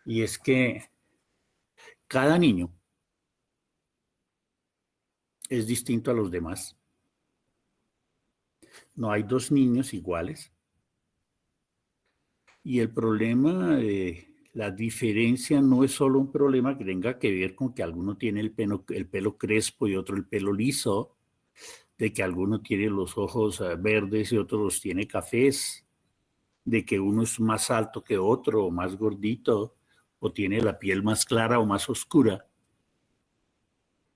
y es que cada niño es distinto a los demás. No hay dos niños iguales. Y el problema, la diferencia no es solo un problema que tenga que ver con que alguno tiene el pelo crespo y otro el pelo liso, de que alguno tiene los ojos verdes y otro los tiene cafés, de que uno es más alto que otro o más gordito, o tiene la piel más clara o más oscura,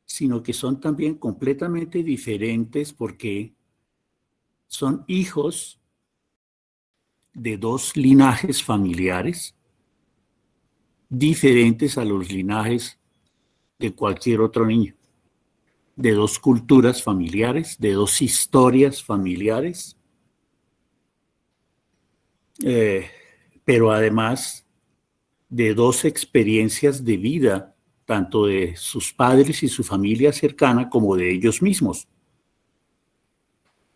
sino que son también completamente diferentes porque son hijos de dos linajes familiares diferentes a los linajes de cualquier otro niño, de dos culturas familiares, de dos historias familiares, eh, pero además de dos experiencias de vida, tanto de sus padres y su familia cercana como de ellos mismos.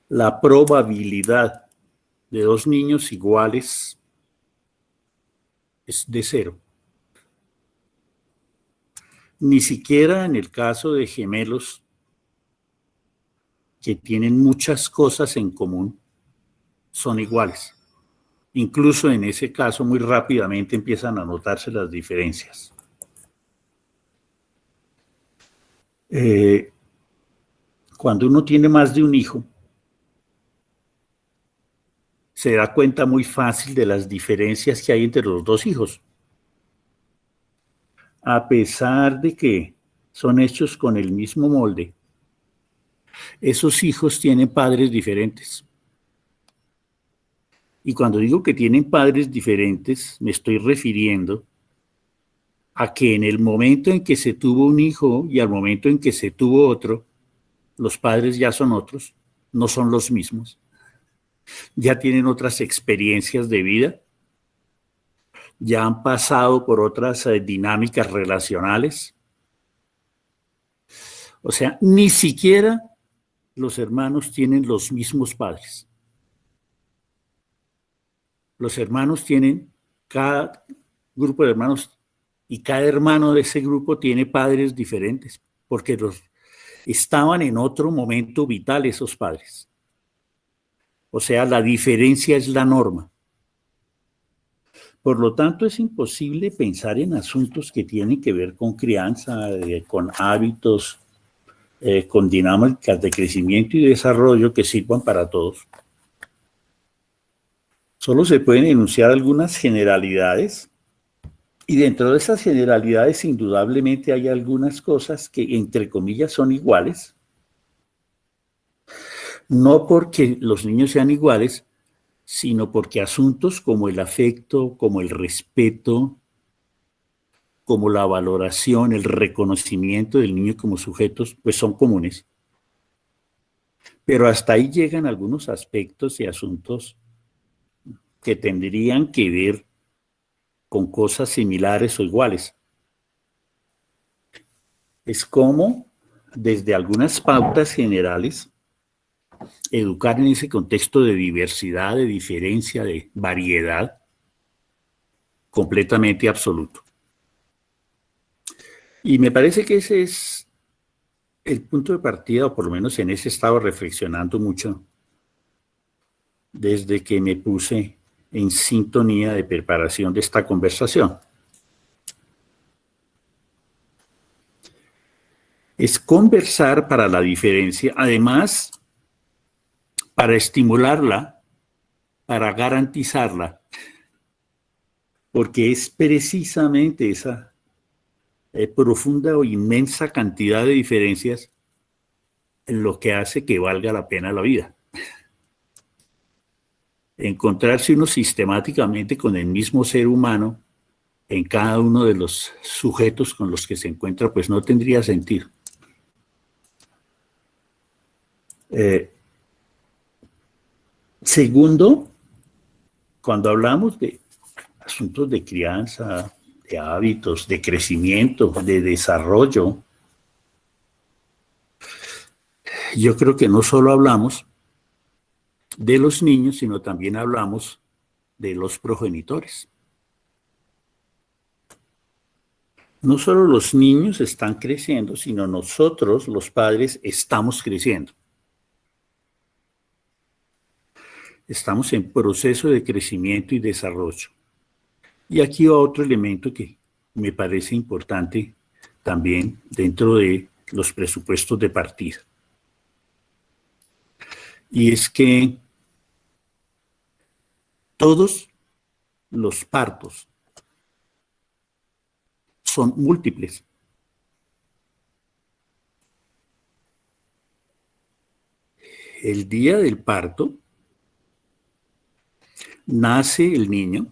La probabilidad de dos niños iguales es de 0. Ni siquiera en el caso de gemelos que tienen muchas cosas en común son iguales. Incluso en ese caso muy rápidamente empiezan a notarse las diferencias. Cuando uno tiene más de un hijo, se da cuenta muy fácil de las diferencias que hay entre los dos hijos. A pesar de que son hechos con el mismo molde, esos hijos tienen padres diferentes. Y cuando digo que tienen padres diferentes, me estoy refiriendo a que en el momento en que se tuvo un hijo y al momento en que se tuvo otro, los padres ya son otros, no son los mismos. Ya tienen otras experiencias de vida, ya han pasado por otras dinámicas relacionales. O sea, ni siquiera los hermanos tienen los mismos padres. Los hermanos tienen, cada grupo de hermanos y cada hermano de ese grupo tiene padres diferentes, porque estaban en otro momento vital esos padres. O sea, la diferencia es la norma. Por lo tanto, es imposible pensar en asuntos que tienen que ver con crianza, con hábitos, con dinámicas de crecimiento y desarrollo que sirvan para todos. Solo se pueden enunciar algunas generalidades y dentro de esas generalidades indudablemente hay algunas cosas que entre comillas son iguales, no porque los niños sean iguales, sino porque asuntos como el afecto, como el respeto, como la valoración, el reconocimiento del niño como sujetos, pues son comunes. Pero hasta ahí llegan algunos aspectos y asuntos que tendrían que ver con cosas similares o iguales. Es como, desde algunas pautas generales, educar en ese contexto de diversidad, de diferencia, de variedad, completamente absoluto. Y me parece que ese es el punto de partida, o por lo menos en ese he estado reflexionando mucho desde que me puse en sintonía de preparación de esta conversación. Es conversar para la diferencia, además, para estimularla, para garantizarla, porque es precisamente esa profunda o inmensa cantidad de diferencias lo que hace que valga la pena la vida. Encontrarse uno sistemáticamente con el mismo ser humano en cada uno de los sujetos con los que se encuentra, pues no tendría sentido. Segundo, cuando hablamos de asuntos de crianza, de hábitos, de crecimiento, de desarrollo, yo creo que no solo hablamos de los niños, sino también hablamos de los progenitores. No solo los niños están creciendo, sino nosotros, los padres, estamos creciendo. Estamos en proceso de crecimiento y desarrollo. Y aquí va otro elemento que me parece importante también dentro de los presupuestos de partida. Y es que todos los partos son múltiples. El día del parto nace el niño,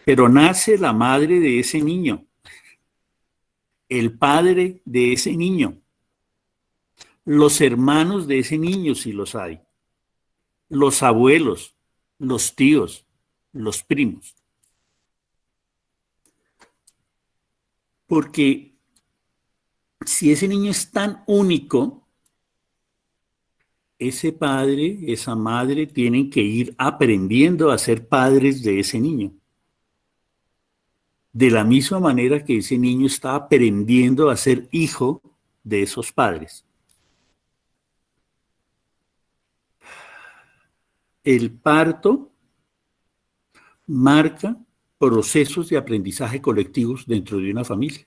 pero nace la madre de ese niño, el padre de ese niño, los hermanos de ese niño, si los hay, los abuelos, los tíos, los primos. Porque si ese niño es tan único, ese padre, esa madre tienen que ir aprendiendo a ser padres de ese niño. De la misma manera que ese niño está aprendiendo a ser hijo de esos padres. El parto marca procesos de aprendizaje colectivos dentro de una familia.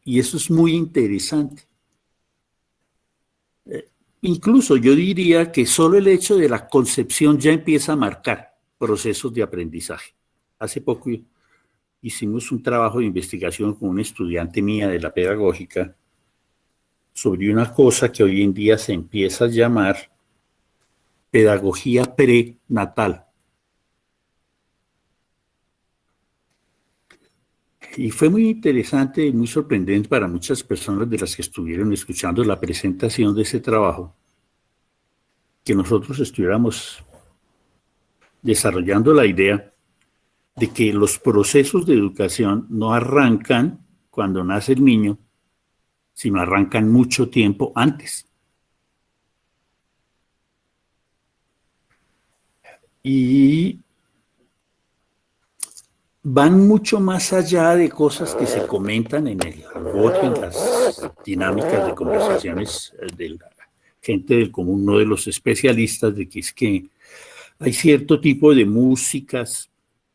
Y eso es muy interesante. Incluso yo diría que solo el hecho de la concepción ya empieza a marcar procesos de aprendizaje. Hace poco hicimos un trabajo de investigación con una estudiante mía de la pedagógica sobre una cosa que hoy en día se empieza a llamar pedagogía prenatal. Y fue muy interesante y muy sorprendente para muchas personas de las que estuvieron escuchando la presentación de ese trabajo, que nosotros estuviéramos desarrollando la idea de que los procesos de educación no arrancan cuando nace el niño, sino arrancan mucho tiempo antes. Y van mucho más allá de cosas que se comentan en el argot, en las dinámicas de conversaciones de la gente del común, no de los especialistas, de que es que hay cierto tipo de músicas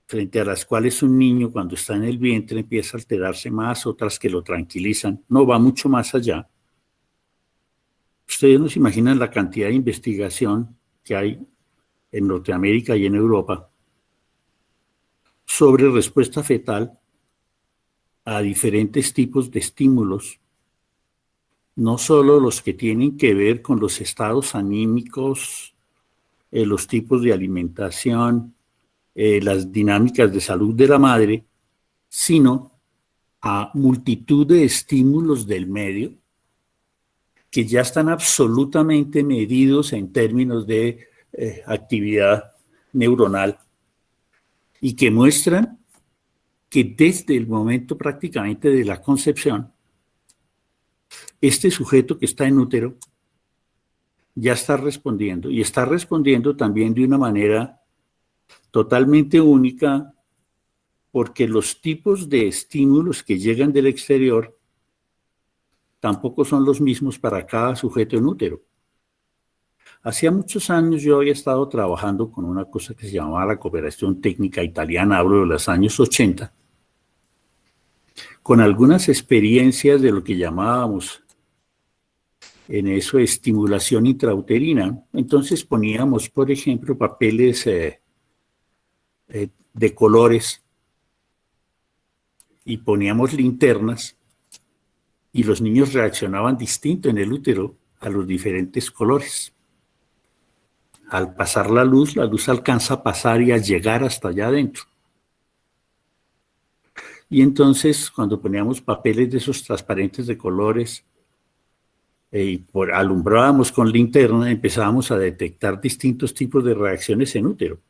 frente a las cuales un niño cuando está en el vientre empieza a alterarse más, otras que lo tranquilizan. No, va mucho más allá. Ustedes no se imaginan la cantidad de investigación que hay en Norteamérica y en Europa sobre respuesta fetal a diferentes tipos de estímulos, no solo los que tienen que ver con los estados anímicos, los tipos de alimentación, las dinámicas de salud de la madre, sino a multitud de estímulos del medio que ya están absolutamente medidos en términos de actividad neuronal y que muestran que desde el momento prácticamente de la concepción, este sujeto que está en útero ya está respondiendo y está respondiendo también de una manera totalmente única porque los tipos de estímulos que llegan del exterior tampoco son los mismos para cada sujeto en útero. Hacía muchos años yo había estado trabajando con una cosa que se llamaba la cooperación técnica italiana, hablo de los años 80, con algunas experiencias de lo que llamábamos en eso estimulación intrauterina. Entonces poníamos, por ejemplo, papeles de colores y poníamos linternas y los niños reaccionaban distinto en el útero a los diferentes colores. Al pasar la luz alcanza a pasar y a llegar hasta allá adentro. Y entonces, cuando poníamos papeles de esos transparentes de colores y alumbrábamos con linterna, empezábamos a detectar distintos tipos de reacciones en útero.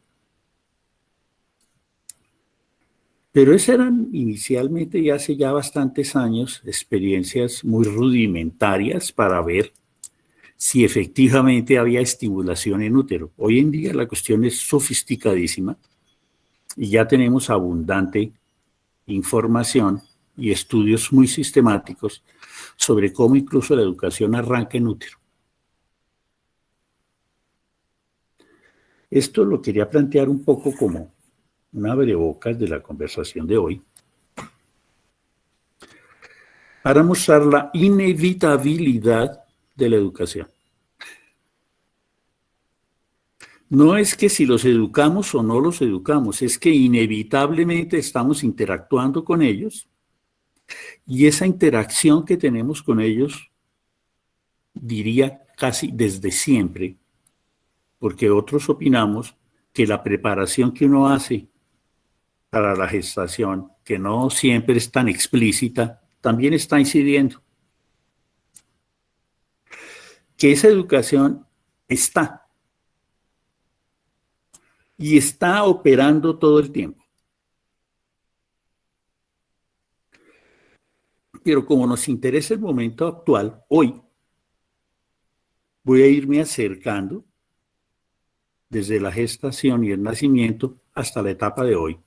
Pero esas eran inicialmente, y hace ya bastantes años, experiencias muy rudimentarias para ver si efectivamente había estimulación en útero. Hoy en día la cuestión es sofisticadísima Y ya tenemos abundante información y estudios muy sistemáticos sobre cómo incluso la educación arranca en útero. Esto lo quería plantear un poco como una abrebocas de la conversación de hoy, para mostrar la inevitabilidad de la educación. No es que si los educamos o no los educamos, es que inevitablemente estamos interactuando con ellos y esa interacción que tenemos con ellos, diría casi desde siempre, porque otros opinamos que la preparación que uno hace para la gestación, que no siempre es tan explícita, también está incidiendo. Que esa educación está y está operando todo el tiempo. Pero como nos interesa el momento actual, hoy voy a irme acercando desde la gestación y el nacimiento hasta la etapa de hoy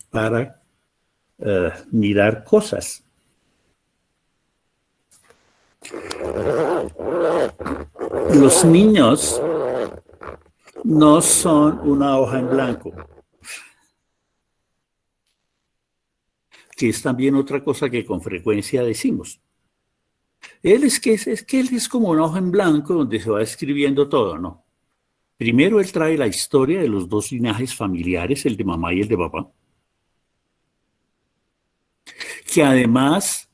para mirar cosas. Los niños no son una hoja en blanco, que es también otra cosa que con frecuencia decimos. Él es como una hoja en blanco donde se va escribiendo todo, ¿no? Primero él trae la historia de los dos linajes familiares, el de mamá y el de papá, que además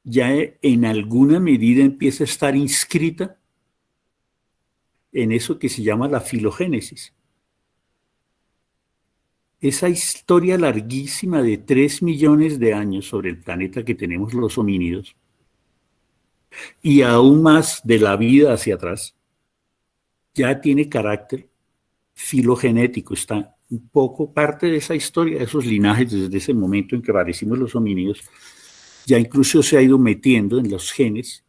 ya en alguna medida empieza a estar inscrita en eso que se llama la filogénesis. Esa historia larguísima de 3 millones de años sobre el planeta que tenemos los homínidos, y aún más de la vida hacia atrás, ya tiene carácter filogenético, está un poco parte de esa historia, de esos linajes desde ese momento en que aparecimos los homínidos, ya incluso se ha ido metiendo en los genes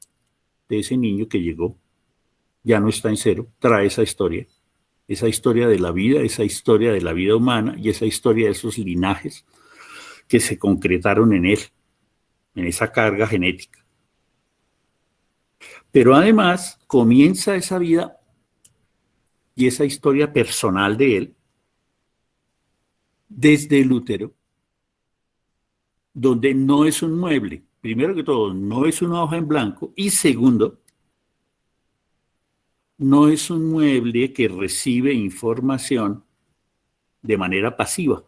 de ese niño que llegó, ya no está en cero, trae esa historia de la vida, esa historia de la vida humana y esa historia de esos linajes que se concretaron en él, en esa carga genética. Pero además comienza esa vida y esa historia personal de él desde el útero, donde no es un mueble. Primero que todo, no es una hoja en blanco. Y segundo, no es un mueble que recibe información de manera pasiva.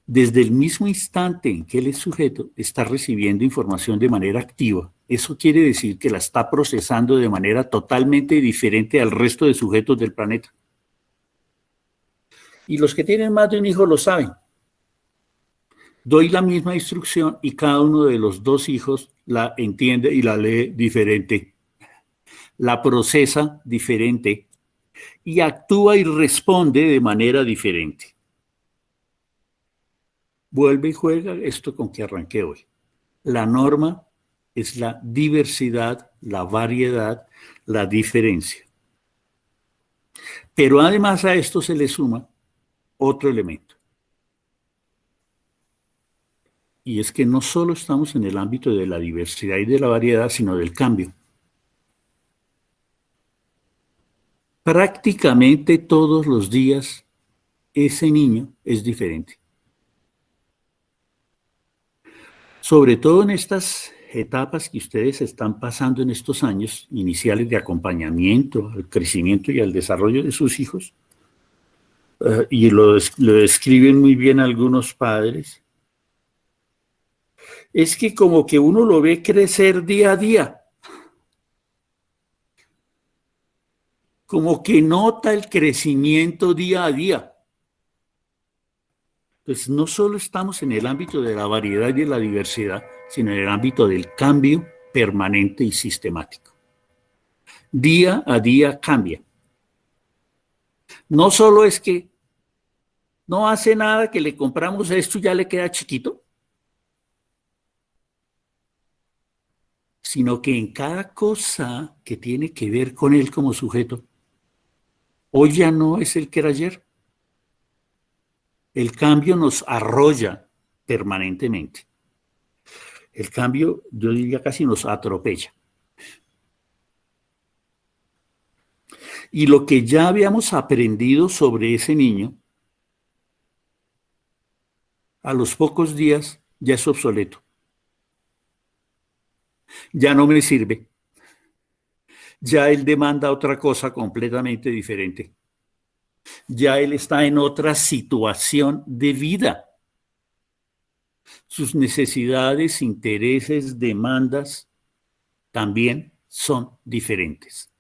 Desde el mismo instante en que él es sujeto, está recibiendo información de manera activa. Eso quiere decir que la está procesando de manera totalmente diferente al resto de sujetos del planeta. Y los que tienen más de un hijo lo saben. Doy la misma instrucción y cada uno de los dos hijos la entiende y la lee diferente, la procesa diferente y actúa y responde de manera diferente. Vuelve y juega esto con que arranqué hoy. La norma es la diversidad, la variedad, la diferencia. Pero además a esto se le suma otro elemento. Y es que no solo estamos en el ámbito de la diversidad y de la variedad, sino del cambio. Prácticamente todos los días ese niño es diferente. Sobre todo en estas etapas que ustedes están pasando en estos años iniciales de acompañamiento al crecimiento y al desarrollo de sus hijos, y lo describen muy bien algunos padres, es que como que uno lo ve crecer día a día, como que nota el crecimiento día a día. Entonces, no solo estamos en el ámbito de la variedad y de la diversidad, sino en el ámbito del cambio permanente y sistemático. Día a día cambia. No solo es que no hace nada que le compramos esto y ya le queda chiquito, sino que en cada cosa que tiene que ver con él como sujeto, Hoy ya no es el que era ayer. El cambio nos arrolla permanentemente. El cambio, yo diría, casi nos atropella. Y lo que ya habíamos aprendido sobre ese niño, a los pocos días ya es obsoleto. Ya no me sirve. Ya él demanda otra cosa completamente diferente. Ya él está en otra situación de vida. Sus necesidades, intereses, demandas también son diferentes.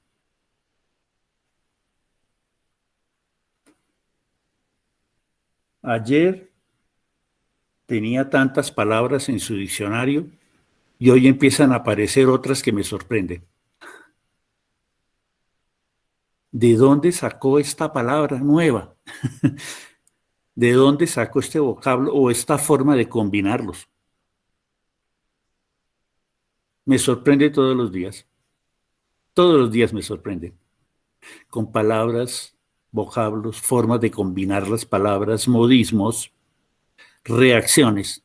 Ayer tenía tantas palabras en su diccionario y hoy empiezan a aparecer otras que me sorprenden. ¿De dónde sacó esta palabra nueva? ¿De dónde sacó este vocablo o esta forma de combinarlos? Me sorprende todos los días. Todos los días me sorprende. Con palabras, vocablos, formas de combinar las palabras, modismos, reacciones,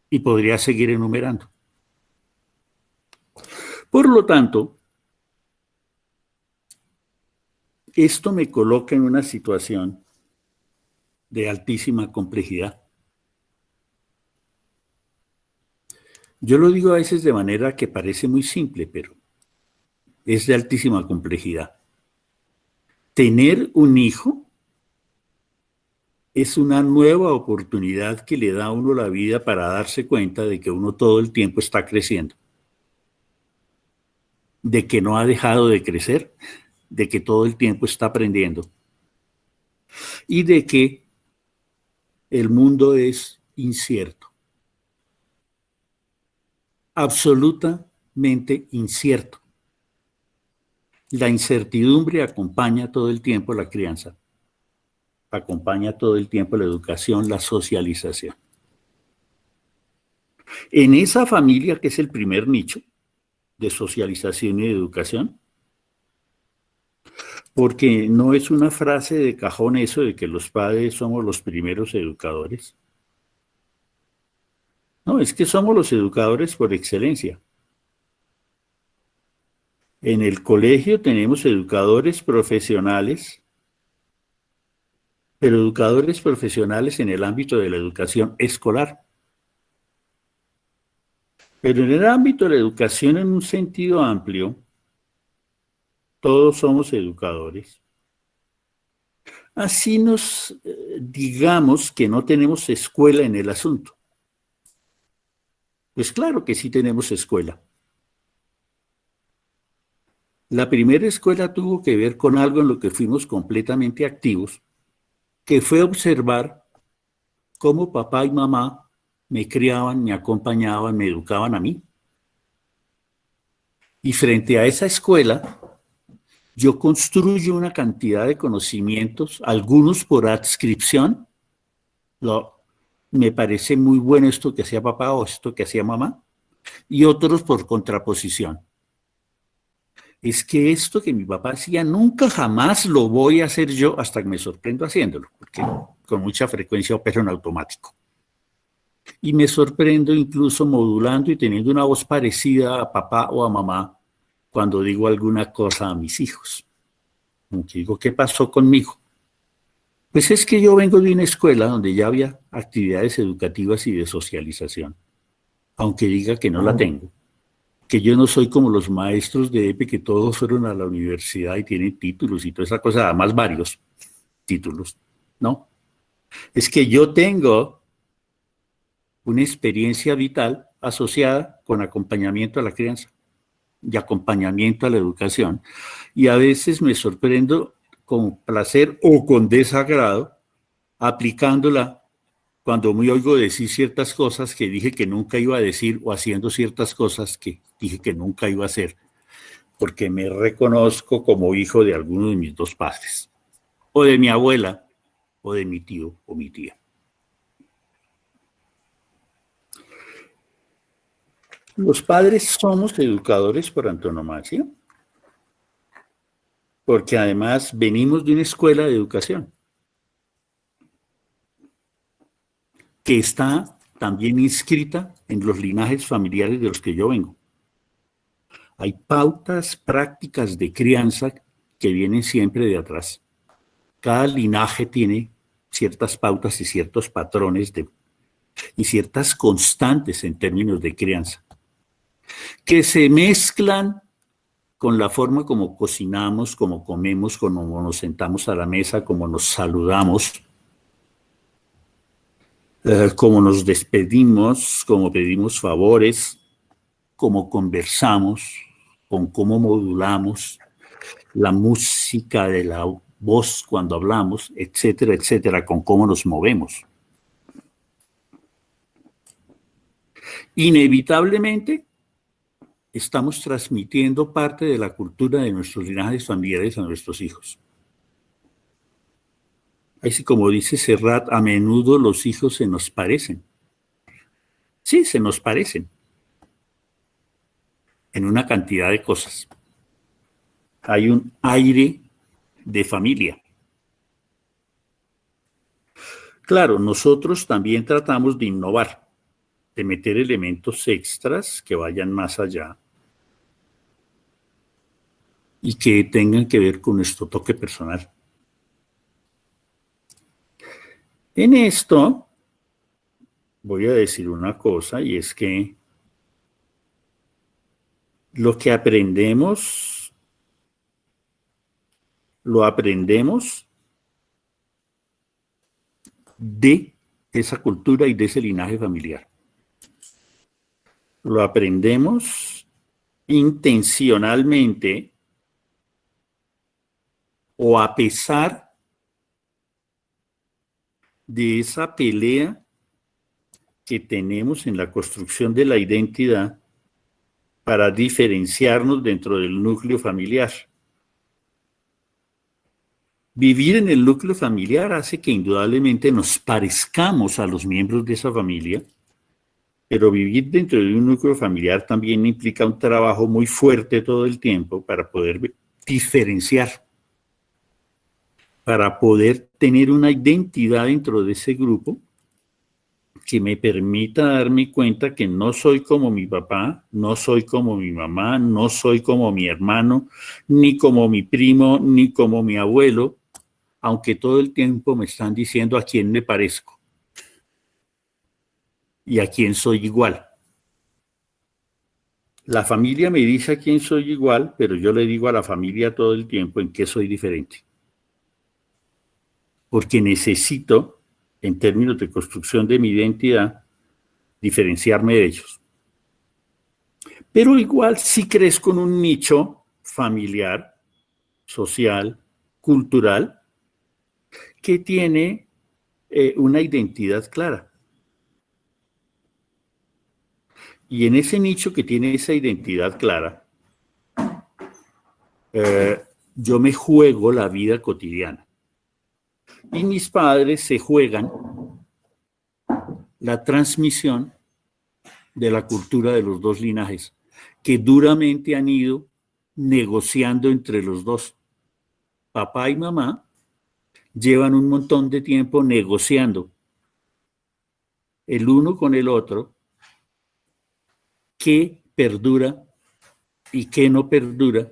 y podría seguir enumerando. Por lo tanto, esto me coloca en una situación de altísima complejidad. Yo lo digo a veces de manera que parece muy simple, pero es de altísima complejidad. Tener un hijo es una nueva oportunidad que le da a uno la vida para darse cuenta de que uno todo el tiempo está creciendo, de que no ha dejado de crecer, de que todo el tiempo está aprendiendo y de que el mundo es incierto, absolutamente incierto. La incertidumbre acompaña todo el tiempo la crianza, acompaña todo el tiempo la educación, la socialización. En esa familia, que es el primer nicho de socialización y de educación, porque no es una frase de cajón eso de que los padres somos los primeros educadores. No, es que somos los educadores por excelencia. En el colegio tenemos educadores profesionales, pero educadores profesionales en el ámbito de la educación escolar. Pero en el ámbito de la educación en un sentido amplio, todos somos educadores. Así nos digamos que no tenemos escuela en el asunto. Pues claro que sí tenemos escuela. La primera escuela tuvo que ver con algo en lo que fuimos completamente activos, que fue observar cómo papá y mamá me criaban, me acompañaban, me educaban a mí. Y frente a esa escuela, yo construyo una cantidad de conocimientos, algunos por adscripción. Me parece muy bueno esto que hacía papá o esto que hacía mamá, y otros por contraposición. Es que esto que mi papá hacía nunca jamás lo voy a hacer yo hasta que me sorprendo haciéndolo, porque con mucha frecuencia opero en automático. Y me sorprendo incluso modulando y teniendo una voz parecida a papá o a mamá cuando digo alguna cosa a mis hijos. Como que digo, ¿qué pasó conmigo? Pues es que yo vengo de una escuela donde ya había actividades educativas y de socialización, aunque diga que no la tengo, que yo no soy como los maestros de EPE que todos fueron a la universidad y tienen títulos y toda esa cosa, además varios títulos, ¿no? Es que yo tengo una experiencia vital asociada con acompañamiento a la crianza y acompañamiento a la educación, y a veces me sorprendo con placer o con desagrado aplicándola cuando me oigo decir ciertas cosas que dije que nunca iba a decir o haciendo ciertas cosas que dije que nunca iba a hacer, porque me reconozco como hijo de alguno de mis dos padres, o de mi abuela, o de mi tío o mi tía. Los padres somos educadores por antonomasia. porque además venimos de una escuela de educación que está también inscrita en los linajes familiares de los que yo vengo. Hay pautas prácticas de crianza que vienen siempre de atrás. Cada linaje tiene ciertas pautas y ciertos patrones y ciertas constantes en términos de crianza, que se mezclan con la forma como cocinamos, como comemos, como nos sentamos a la mesa, como nos saludamos, como nos despedimos, como pedimos favores, cómo conversamos, con cómo modulamos la música de la voz cuando hablamos, etcétera, etcétera, con cómo nos movemos. Inevitablemente estamos transmitiendo parte de la cultura de nuestros linajes familiares a nuestros hijos. Así como dice Serrat, a menudo los hijos se nos parecen. Sí, se nos parecen en una cantidad de cosas. Hay un aire de familia. Claro, nosotros también tratamos de innovar, de meter elementos extras que vayan más allá y que tengan que ver con nuestro toque personal. En esto voy a decir una cosa, y es que lo que aprendemos, lo aprendemos de esa cultura y de ese linaje familiar. Lo aprendemos intencionalmente o a pesar de esa pelea que tenemos en la construcción de la identidad para diferenciarnos dentro del núcleo familiar. Vivir en el núcleo familiar hace que indudablemente nos parezcamos a los miembros de esa familia, pero vivir dentro de un núcleo familiar también implica un trabajo muy fuerte todo el tiempo para poder diferenciar, para poder tener una identidad dentro de ese grupo que me permita darme cuenta que no soy como mi papá, no soy como mi mamá, no soy como mi hermano, ni como mi primo, ni como mi abuelo, aunque todo el tiempo me están diciendo a quién me parezco y a quién soy igual. La familia me dice a quién soy igual, pero yo le digo a la familia todo el tiempo en qué soy diferente. Porque necesito, en términos de construcción de mi identidad, diferenciarme de ellos. Pero igual si crezco en un nicho familiar, social, cultural, que tiene una identidad clara. Y en ese nicho que tiene esa identidad clara, yo me juego la vida cotidiana. Y mis padres se juegan la transmisión de la cultura de los dos linajes, que duramente han ido negociando entre los dos. Papá y mamá llevan un montón de tiempo negociando el uno con el otro qué perdura y qué no perdura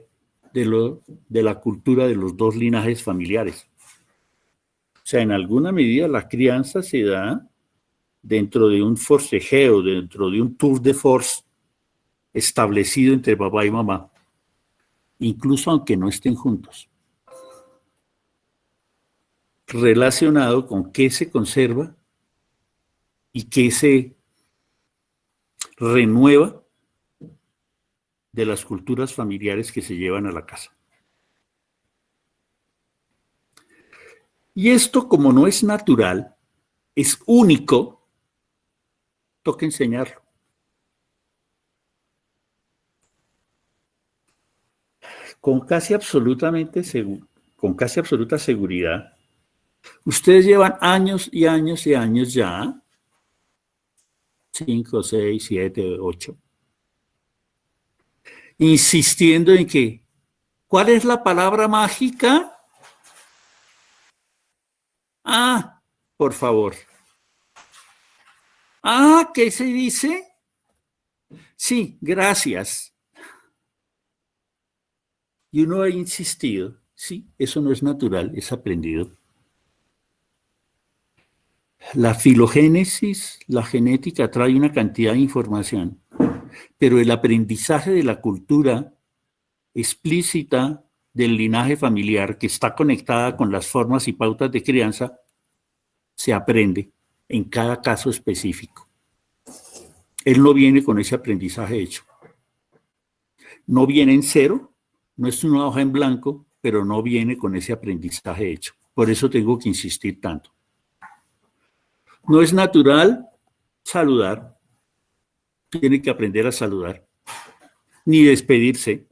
de la cultura de los dos linajes familiares. O sea, en alguna medida la crianza se da dentro de un forcejeo, dentro de un tour de force establecido entre papá y mamá, incluso aunque no estén juntos, relacionado con qué se conserva y qué se renueva de las culturas familiares que se llevan a la casa. Y esto, como no es natural, es único, toca enseñarlo. Con casi con casi absoluta seguridad, ustedes llevan años y años y años ya, 5, 6, 7, 8, insistiendo en que ¿Cuál es la palabra mágica? Ah, por favor. Ah, ¿qué se dice? Sí, gracias. Y uno ha insistido. Sí, eso no es natural, es aprendido. La filogénesis, la genética trae una cantidad de información, pero el aprendizaje de la cultura explícita del linaje familiar que está conectada con las formas y pautas de crianza se aprende en cada caso específico. Él no viene con ese aprendizaje hecho. No viene en cero, no es una hoja en blanco, pero no viene con ese aprendizaje hecho. Por eso tengo que insistir tanto. No es natural saludar, tiene que aprender a saludar, ni despedirse,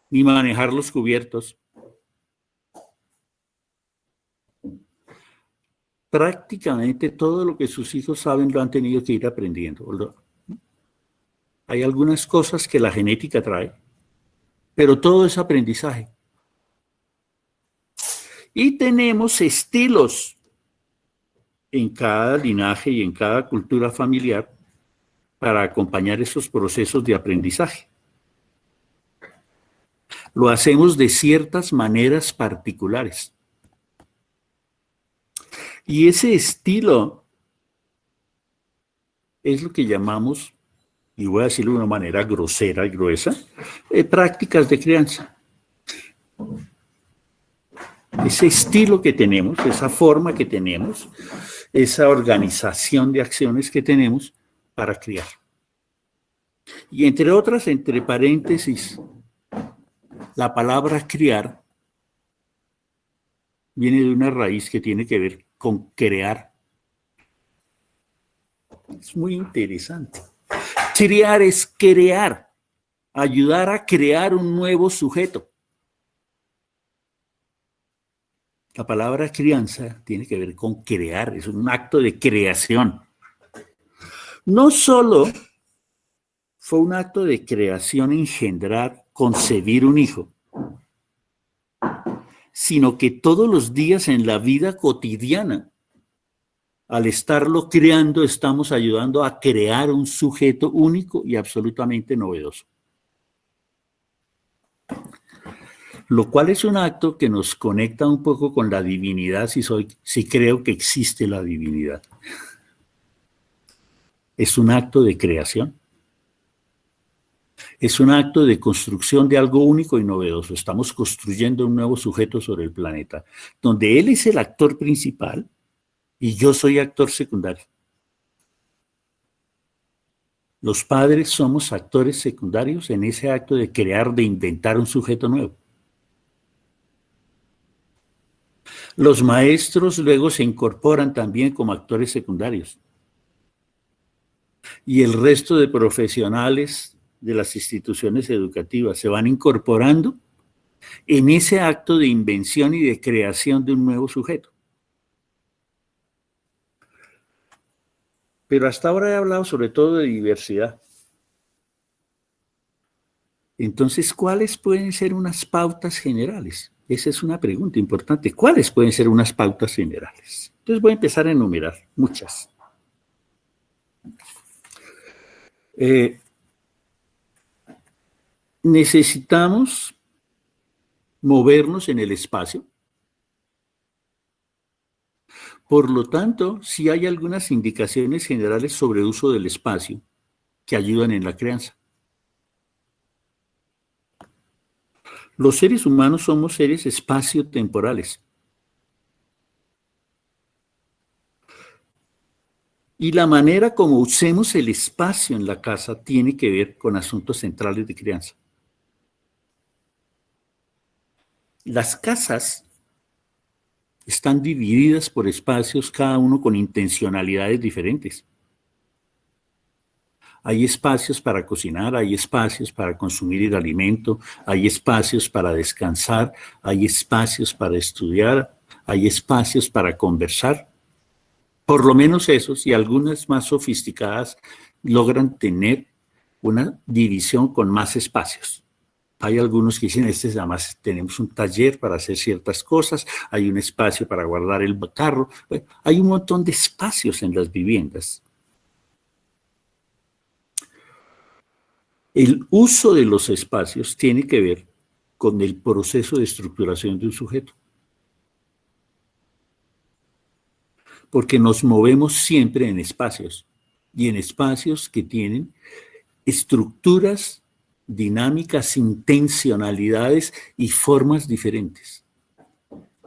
ni manejar los cubiertos. Prácticamente todo lo que sus hijos saben lo han tenido que ir aprendiendo. Hay algunas cosas que la genética trae, pero todo es aprendizaje. Y tenemos estilos en cada linaje y en cada cultura familiar para acompañar esos procesos de aprendizaje. Lo hacemos de ciertas maneras particulares. Y ese estilo es lo que llamamos, y voy a decirlo de una manera grosera y gruesa, prácticas de crianza. Ese estilo que tenemos, esa forma que tenemos, esa organización de acciones que tenemos para criar. Y entre otras, entre paréntesis, la palabra criar viene de una raíz que tiene que ver con crear. Es muy interesante. Criar es crear, ayudar a crear un nuevo sujeto. La palabra crianza tiene que ver con crear, es un acto de creación. No solo fue un acto de creación engendrar, concebir un hijo, sino que todos los días en la vida cotidiana, al estarlo creando, estamos ayudando a crear un sujeto único y absolutamente novedoso. Lo cual es un acto que nos conecta un poco con la divinidad, si creo que existe la divinidad. Es un acto de creación. Es un acto de construcción de algo único y novedoso. Estamos construyendo un nuevo sujeto sobre el planeta, donde él es el actor principal y yo soy actor secundario. Los padres somos actores secundarios en ese acto de crear, de inventar un sujeto nuevo. Los maestros luego se incorporan también como actores secundarios. Y el resto de profesionales de las instituciones educativas se van incorporando en ese acto de invención y de creación de un nuevo sujeto. Pero hasta ahora he hablado sobre todo de diversidad. Entonces, ¿cuáles pueden ser unas pautas generales? Esa es una pregunta importante. ¿Cuáles pueden ser unas pautas generales? Entonces voy a empezar a enumerar muchas. Necesitamos movernos en el espacio. Por lo tanto, sí hay algunas indicaciones generales sobre el uso del espacio que ayudan en la crianza. Los seres humanos somos seres espaciotemporales. Y la manera como usemos el espacio en la casa tiene que ver con asuntos centrales de crianza. Las casas están divididas por espacios, cada uno con intencionalidades diferentes. Hay espacios para cocinar, hay espacios para consumir el alimento, hay espacios para descansar, hay espacios para estudiar, hay espacios para conversar. Por lo menos esos, y algunas más sofisticadas logran tener una división con más espacios. Hay algunos que dicen, además tenemos un taller para hacer ciertas cosas, hay un espacio para guardar el carro. Bueno, hay un montón de espacios en las viviendas. El uso de los espacios tiene que ver con el proceso de estructuración de un sujeto. Porque nos movemos siempre en espacios, y en espacios que tienen estructuras, dinámicas, intencionalidades y formas diferentes,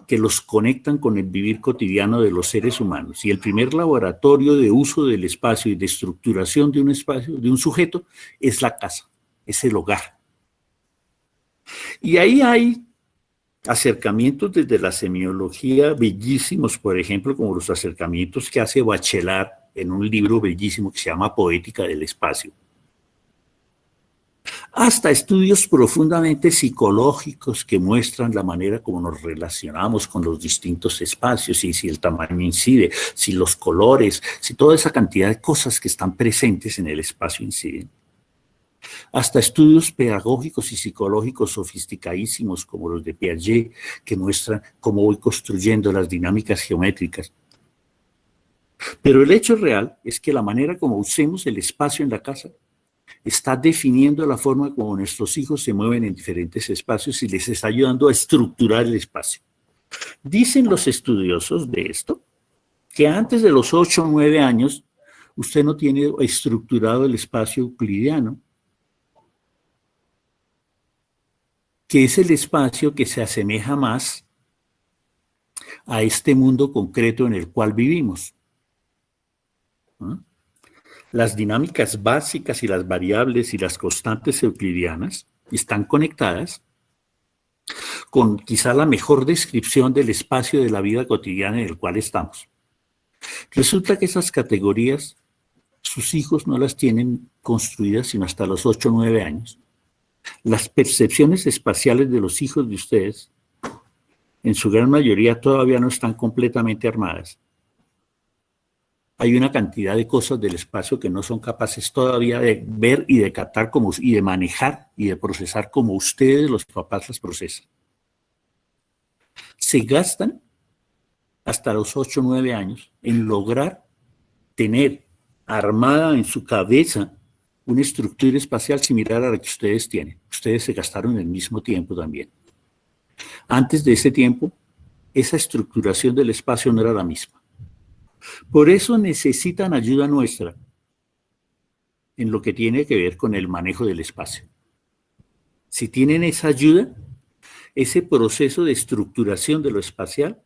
que los conectan con el vivir cotidiano de los seres humanos. Y el primer laboratorio de uso del espacio y de estructuración de un espacio, de un sujeto, es la casa, es el hogar. Y ahí hay acercamientos desde la semiología bellísimos, por ejemplo, como los acercamientos que hace Bachelard en un libro bellísimo que se llama Poética del Espacio, hasta estudios profundamente psicológicos que muestran la manera como nos relacionamos con los distintos espacios y si el tamaño incide, si los colores, si toda esa cantidad de cosas que están presentes en el espacio inciden. Hasta estudios pedagógicos y psicológicos sofisticadísimos como los de Piaget, que muestran cómo voy construyendo las dinámicas geométricas. Pero el hecho real es que la manera como usemos el espacio en la casa está definiendo la forma como nuestros hijos se mueven en diferentes espacios y les está ayudando a estructurar el espacio. Dicen los estudiosos de esto que antes de los 8 o 9 años usted no tiene estructurado el espacio euclidiano, que es el espacio que se asemeja más a este mundo concreto en el cual vivimos. ¿No? Las dinámicas básicas y las variables y las constantes euclidianas están conectadas con quizá la mejor descripción del espacio de la vida cotidiana en el cual estamos. Resulta que esas categorías, sus hijos no las tienen construidas sino hasta los 8 o 9 años. Las percepciones espaciales de los hijos de ustedes, en su gran mayoría, todavía no están completamente armadas. Hay una cantidad de cosas del espacio que no son capaces todavía de ver y de captar y de manejar y de procesar como ustedes, los papás, las procesan. Se gastan hasta los 8 o 9 años en lograr tener armada en su cabeza una estructura espacial similar a la que ustedes tienen. Ustedes se gastaron el mismo tiempo también. Antes de ese tiempo, esa estructuración del espacio no era la misma. Por eso necesitan ayuda nuestra en lo que tiene que ver con el manejo del espacio. Si tienen esa ayuda, ese proceso de estructuración de lo espacial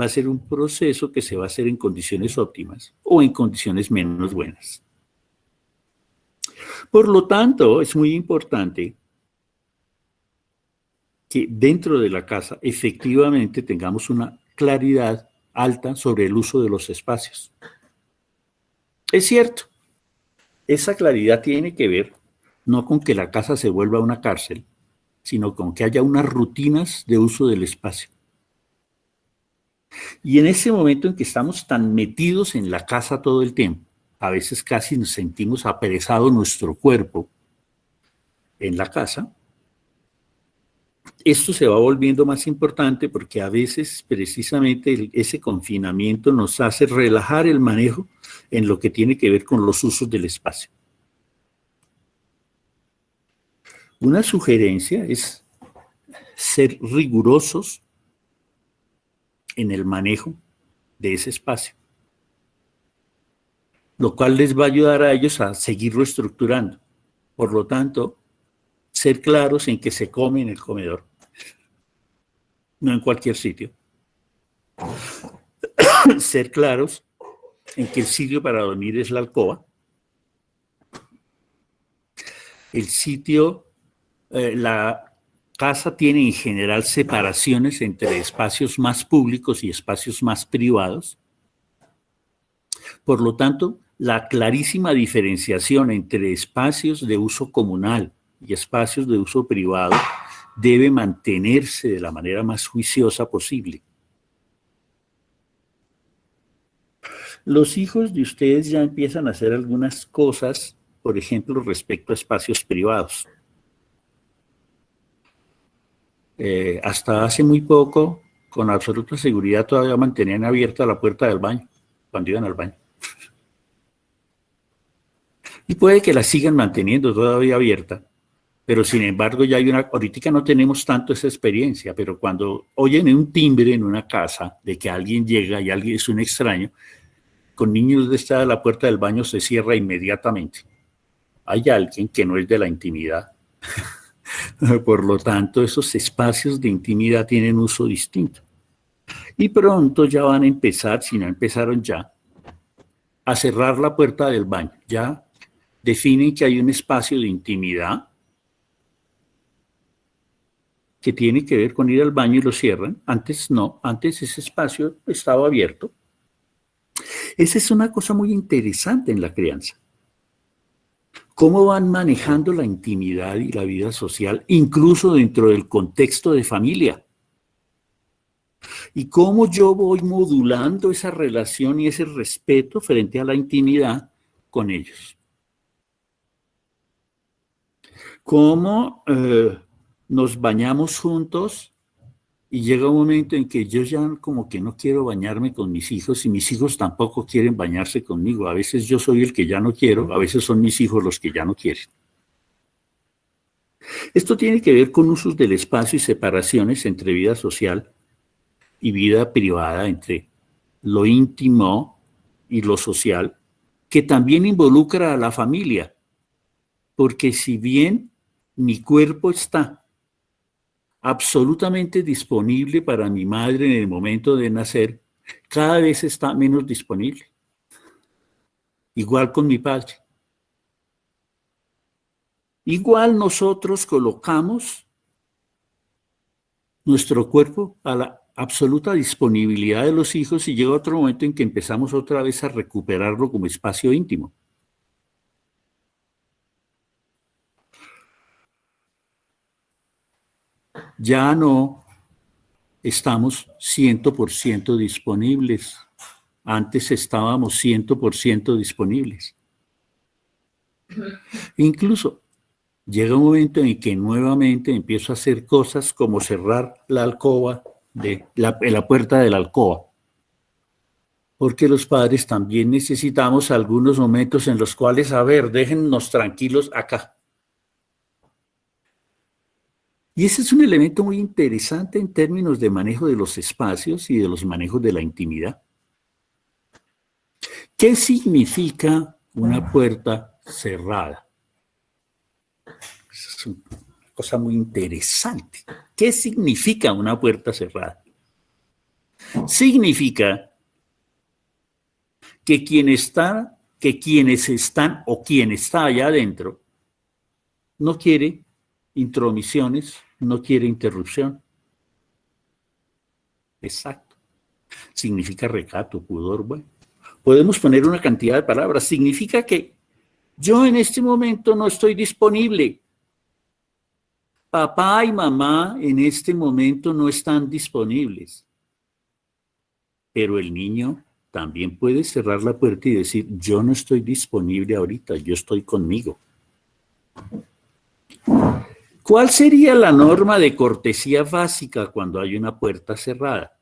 va a ser un proceso que se va a hacer en condiciones óptimas o en condiciones menos buenas. Por lo tanto, es muy importante que dentro de la casa efectivamente tengamos una claridad alta sobre el uso de los espacios. Es cierto, esa claridad tiene que ver no con que la casa se vuelva una cárcel, sino con que haya unas rutinas de uso del espacio. Y en ese momento en que estamos tan metidos en la casa todo el tiempo, a veces casi nos sentimos aperezado nuestro cuerpo en la casa, esto se va volviendo más importante porque a veces precisamente ese confinamiento nos hace relajar el manejo en lo que tiene que ver con los usos del espacio. Una sugerencia es ser rigurosos en el manejo de ese espacio, lo cual les va a ayudar a ellos a seguirlo estructurando. Por lo tanto, ser claros en que se come en el comedor, no en cualquier sitio. Ser claros en que el sitio para dormir es la alcoba. El sitio, la casa tiene en general separaciones entre espacios más públicos y espacios más privados. Por lo tanto, la clarísima diferenciación entre espacios de uso comunal y espacios de uso privado debe mantenerse de la manera más juiciosa posible. Los hijos de ustedes ya empiezan a hacer algunas cosas, por ejemplo, respecto a espacios privados. Hasta hace muy poco, con absoluta seguridad, todavía mantenían abierta la puerta del baño, cuando iban al baño. Y puede que la sigan manteniendo todavía abierta, pero sin embargo ya hay ahorita no tenemos tanto esa experiencia, pero cuando oyen un timbre en una casa de que alguien llega y alguien es un extraño, con niños de esta la puerta del baño se cierra inmediatamente. Hay alguien que no es de la intimidad. Por lo tanto, esos espacios de intimidad tienen uso distinto. Y pronto ya van a empezar, si no empezaron ya, a cerrar la puerta del baño. Ya definen que hay un espacio de intimidad que tiene que ver con ir al baño y lo cierran. Antes no, antes ese espacio estaba abierto. Esa es una cosa muy interesante en la crianza. Cómo van manejando la intimidad y la vida social, incluso dentro del contexto de familia. Y cómo yo voy modulando esa relación y ese respeto frente a la intimidad con ellos. Cómo nos bañamos juntos y llega un momento en que yo ya como que no quiero bañarme con mis hijos y mis hijos tampoco quieren bañarse conmigo. A veces yo soy el que ya no quiero, a veces son mis hijos los que ya no quieren. Esto tiene que ver con usos del espacio y separaciones entre vida social y vida privada, entre lo íntimo y lo social, que también involucra a la familia, porque si bien mi cuerpo está absolutamente disponible para mi madre en el momento de nacer, cada vez está menos disponible. Igual con mi padre. Igual nosotros colocamos nuestro cuerpo a la absoluta disponibilidad de los hijos y llega otro momento en que empezamos otra vez a recuperarlo como espacio íntimo. Ya no estamos 100% disponibles. Antes estábamos 100% disponibles. Incluso llega un momento en que nuevamente empiezo a hacer cosas como cerrar la alcoba, la puerta de la alcoba. Porque los padres también necesitamos algunos momentos en los cuales, a ver, déjennos tranquilos acá. Y ese es un elemento muy interesante en términos de manejo de los espacios y de los manejos de la intimidad. ¿Qué significa una puerta cerrada? Es una cosa muy interesante. ¿Qué significa una puerta cerrada? Significa que quienes están o quien está allá adentro no quiere intromisiones, no quiere interrupción. Exacto. Significa recato, pudor, bueno. Podemos poner una cantidad de palabras. Significa que yo en este momento no estoy disponible. Papá y mamá en este momento no están disponibles. Pero el niño también puede cerrar la puerta y decir, yo no estoy disponible ahorita, yo estoy conmigo. ¿Cuál sería la norma de cortesía básica cuando hay una puerta cerrada?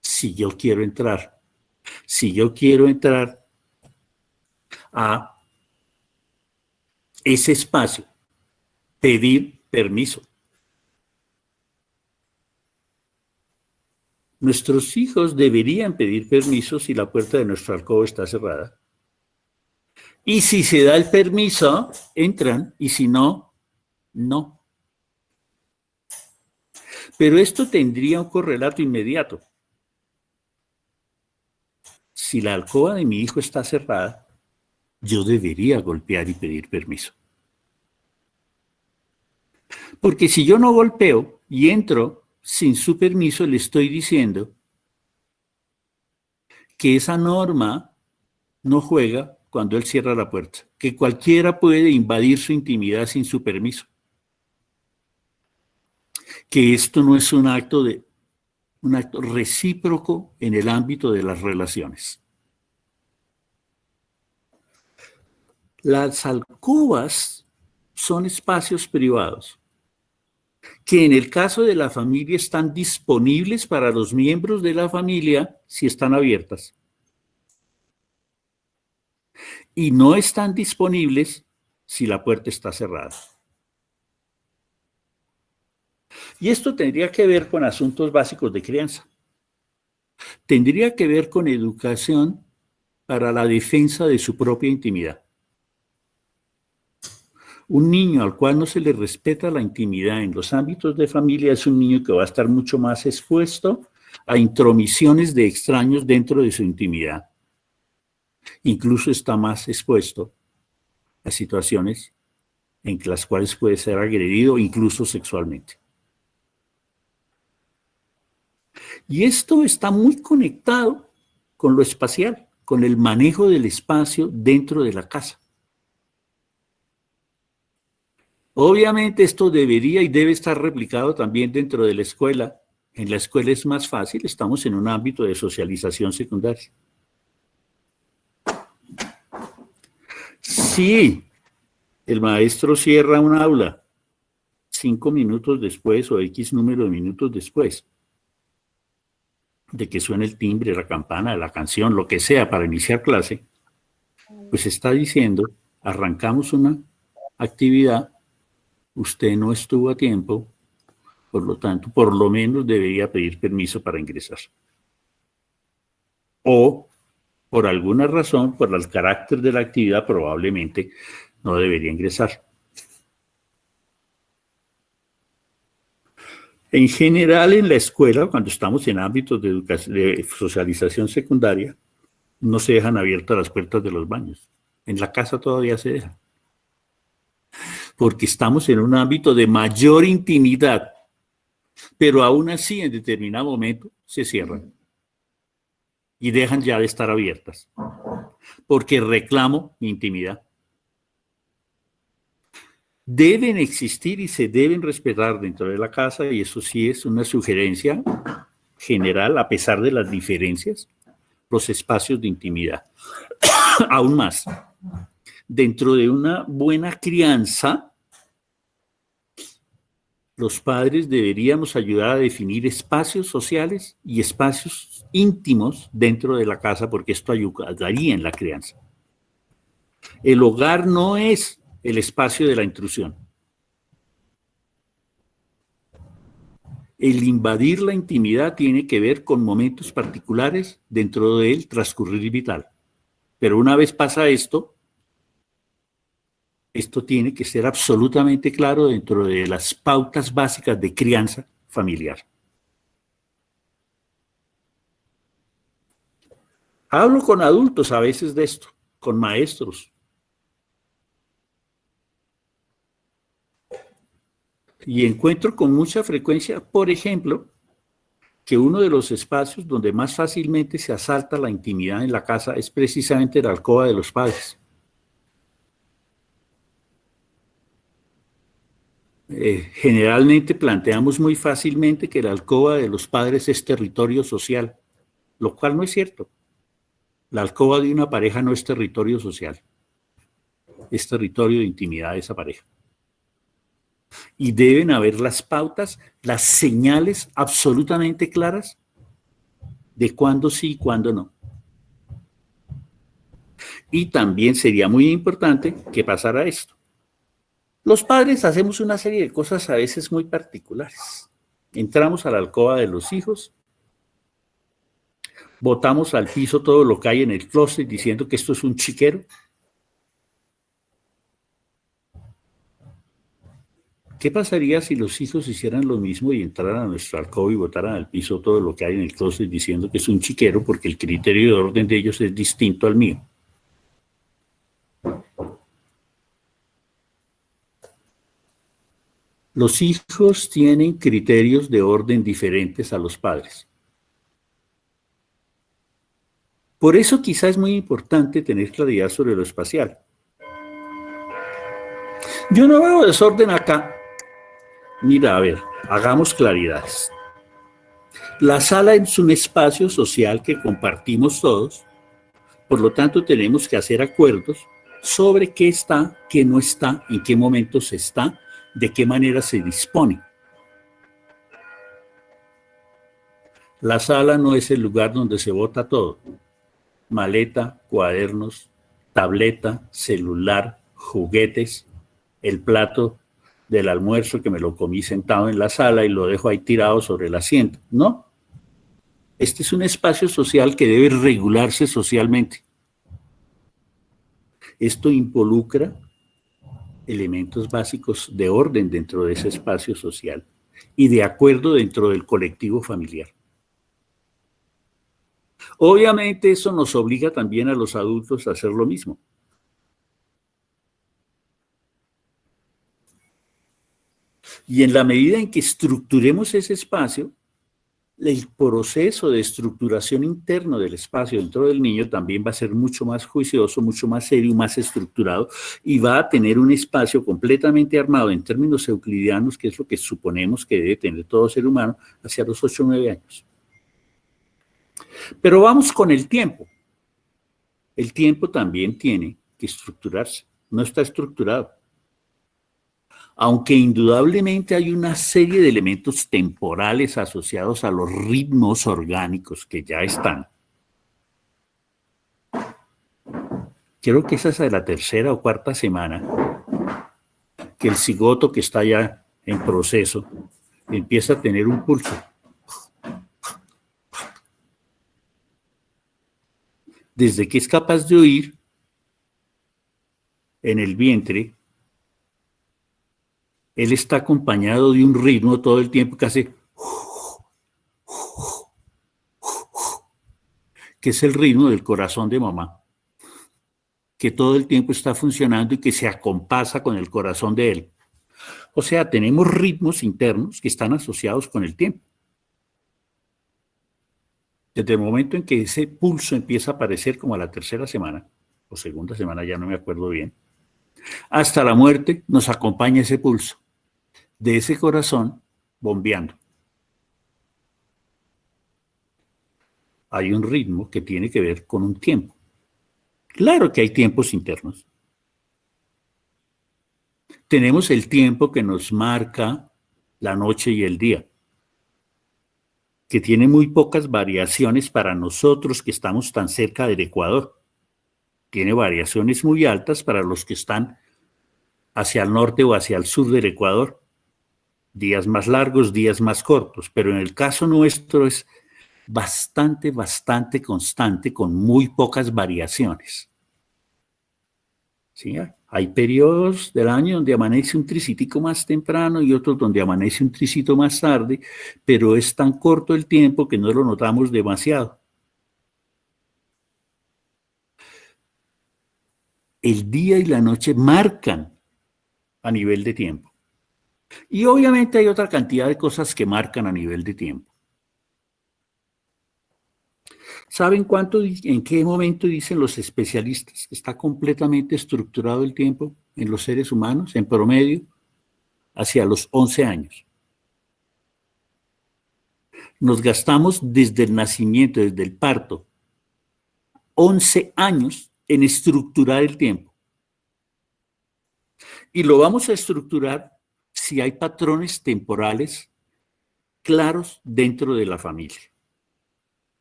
Si yo quiero entrar a ese espacio, pedir permiso. Nuestros hijos deberían pedir permiso si la puerta de nuestra alcoba está cerrada. Y si se da el permiso, entran, y si no, no. Pero esto tendría un correlato inmediato. Si la alcoba de mi hijo está cerrada, yo debería golpear y pedir permiso. Porque si yo no golpeo y entro sin su permiso, le estoy diciendo que esa norma no juega cuando él cierra la puerta, que cualquiera puede invadir su intimidad sin su permiso, que esto no es un acto recíproco en el ámbito de las relaciones. Las alcobas son espacios privados que en el caso de la familia están disponibles para los miembros de la familia si están abiertas. Y no están disponibles si la puerta está cerrada. Y esto tendría que ver con asuntos básicos de crianza. Tendría que ver con educación para la defensa de su propia intimidad. Un niño al cual no se le respeta la intimidad en los ámbitos de familia es un niño que va a estar mucho más expuesto a intromisiones de extraños dentro de su intimidad. Incluso está más expuesto a situaciones en las cuales puede ser agredido, incluso sexualmente. Y esto está muy conectado con lo espacial, con el manejo del espacio dentro de la casa. Obviamente esto debería y debe estar replicado también dentro de la escuela. En la escuela es más fácil, estamos en un ámbito de socialización secundaria. Si el maestro cierra un aula 5 minutos después o X número de minutos después de que suene el timbre, la campana, la canción, lo que sea para iniciar clase, pues está diciendo, arrancamos una actividad, usted no estuvo a tiempo, por lo tanto, por lo menos debería pedir permiso para ingresar. O, por alguna razón, por el carácter de la actividad, probablemente no debería ingresar. En general, en la escuela, cuando estamos en ámbitos de educación, de socialización secundaria, no se dejan abiertas las puertas de los baños. En la casa todavía se dejan. Porque estamos en un ámbito de mayor intimidad, pero aún así en determinado momento se cierran y dejan ya de estar abiertas, porque reclamo mi intimidad. Deben existir y se deben respetar dentro de la casa, y eso sí es una sugerencia general, a pesar de las diferencias, los espacios de intimidad. Aún más, dentro de una buena crianza, los padres deberíamos ayudar a definir espacios sociales y espacios íntimos dentro de la casa, porque esto ayudaría en la crianza. El hogar no es el espacio de la intrusión. El invadir la intimidad tiene que ver con momentos particulares dentro del transcurrir vital. Pero una vez pasa esto tiene que ser absolutamente claro dentro de las pautas básicas de crianza familiar. Hablo con adultos a veces de esto, con maestros. Y encuentro con mucha frecuencia, por ejemplo, que uno de los espacios donde más fácilmente se asalta la intimidad en la casa es precisamente la alcoba de los padres. Generalmente planteamos muy fácilmente que la alcoba de los padres es territorio social, lo cual no es cierto. La alcoba de una pareja no es territorio social, es territorio de intimidad de esa pareja. Y deben haber las pautas, las señales absolutamente claras de cuándo sí y cuándo no. Y también sería muy importante que pasara esto. Los padres hacemos una serie de cosas a veces muy particulares. Entramos a la alcoba de los hijos, botamos al piso todo lo que hay en el closet diciendo que esto es un chiquero. ¿Qué pasaría si los hijos hicieran lo mismo y entraran a nuestra alcoba y botaran al piso todo lo que hay en el closet diciendo que es un chiquero porque el criterio de orden de ellos es distinto al mío? Los hijos tienen criterios de orden diferentes a los padres. Por eso quizá es muy importante tener claridad sobre lo espacial. Yo no veo desorden acá. Mira, a ver, hagamos claridades. La sala es un espacio social que compartimos todos, por lo tanto tenemos que hacer acuerdos sobre qué está, qué no está, en qué momento se está, de qué manera se dispone. La sala no es el lugar donde se bota todo. Maleta, cuadernos, tableta, celular, juguetes, el plato del almuerzo que me lo comí sentado en la sala y lo dejo ahí tirado sobre el asiento. No, este es un espacio social que debe regularse socialmente. Esto involucra elementos básicos de orden dentro de ese espacio social y de acuerdo dentro del colectivo familiar. Obviamente eso nos obliga también a los adultos a hacer lo mismo. Y en la medida en que estructuremos ese espacio, el proceso de estructuración interno del espacio dentro del niño también va a ser mucho más juicioso, mucho más serio, más estructurado y va a tener un espacio completamente armado en términos euclidianos, que es lo que suponemos que debe tener todo ser humano hacia los 8 o 9 años. Pero vamos con el tiempo. El tiempo también tiene que estructurarse, no está estructurado. Aunque indudablemente hay una serie de elementos temporales asociados a los ritmos orgánicos que ya están. Creo que esa es la tercera o cuarta semana que el cigoto que está ya en proceso empieza a tener un pulso. Desde que es capaz de oír en el vientre, él está acompañado de un ritmo todo el tiempo que hace, que es el ritmo del corazón de mamá, que todo el tiempo está funcionando y que se acompasa con el corazón de él. O sea, tenemos ritmos internos que están asociados con el tiempo. Desde el momento en que ese pulso empieza a aparecer como a la tercera semana, o segunda semana, ya no me acuerdo bien, hasta la muerte nos acompaña ese pulso de ese corazón bombeando. Hay un ritmo que tiene que ver con un tiempo. Claro que hay tiempos internos. Tenemos el tiempo que nos marca la noche y el día, que tiene muy pocas variaciones para nosotros que estamos tan cerca del Ecuador. Tiene variaciones muy altas para los que están hacia el norte o hacia el sur del Ecuador. Días más largos, días más cortos, pero en el caso nuestro es bastante constante con muy pocas variaciones. ¿Sí? Hay periodos del año donde amanece un tricitico más temprano y otros donde amanece un tricito más tarde, pero es tan corto el tiempo que no lo notamos demasiado. El día y la noche marcan a nivel de tiempo. Y obviamente hay otra cantidad de cosas que marcan a nivel de tiempo. ¿Saben en qué momento dicen los especialistas que está completamente estructurado el tiempo en los seres humanos, en promedio, hacia los 11 años? Nos gastamos desde el nacimiento, desde el parto, 11 años en estructurar el tiempo. Y lo vamos a estructurar si hay patrones temporales claros dentro de la familia.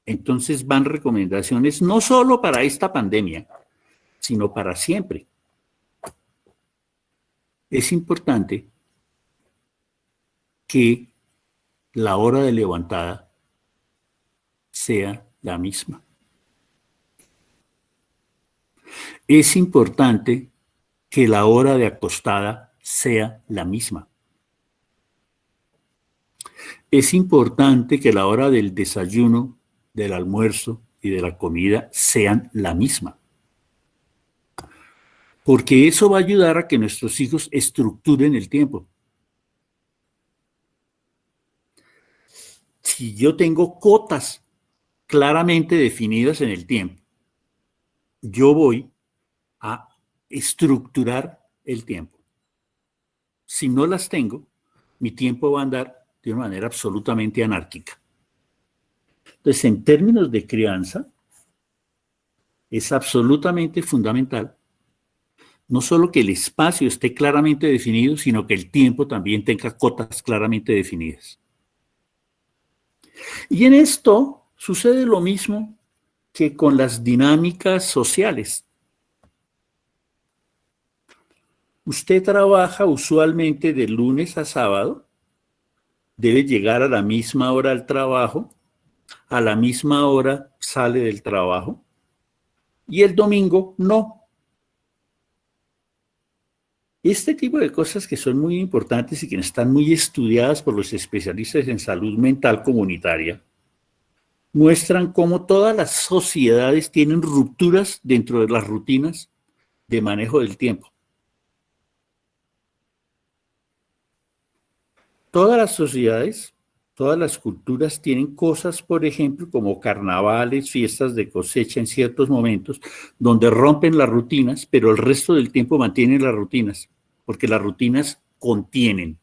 Entonces van recomendaciones no solo para esta pandemia, sino para siempre. Es importante que la hora de levantada sea la misma. Es importante que la hora de acostada sea la misma. Es importante que la hora del desayuno, del almuerzo y de la comida sean la misma. Porque eso va a ayudar a que nuestros hijos estructuren el tiempo. Si yo tengo cotas claramente definidas en el tiempo, yo voy a estructurar el tiempo. Si no las tengo, mi tiempo va a andar de una manera absolutamente anárquica. Entonces, en términos de crianza, es absolutamente fundamental no solo que el espacio esté claramente definido, sino que el tiempo también tenga cotas claramente definidas. Y en esto sucede lo mismo que con las dinámicas sociales. Usted trabaja usualmente de lunes a sábado, debe llegar a la misma hora al trabajo, a la misma hora sale del trabajo, y el domingo no. Este tipo de cosas que son muy importantes y que están muy estudiadas por los especialistas en salud mental comunitaria, muestran cómo todas las sociedades tienen rupturas dentro de las rutinas de manejo del tiempo. Todas las sociedades, todas las culturas tienen cosas, por ejemplo, como carnavales, fiestas de cosecha en ciertos momentos, donde rompen las rutinas, pero el resto del tiempo mantienen las rutinas, porque las rutinas contienen,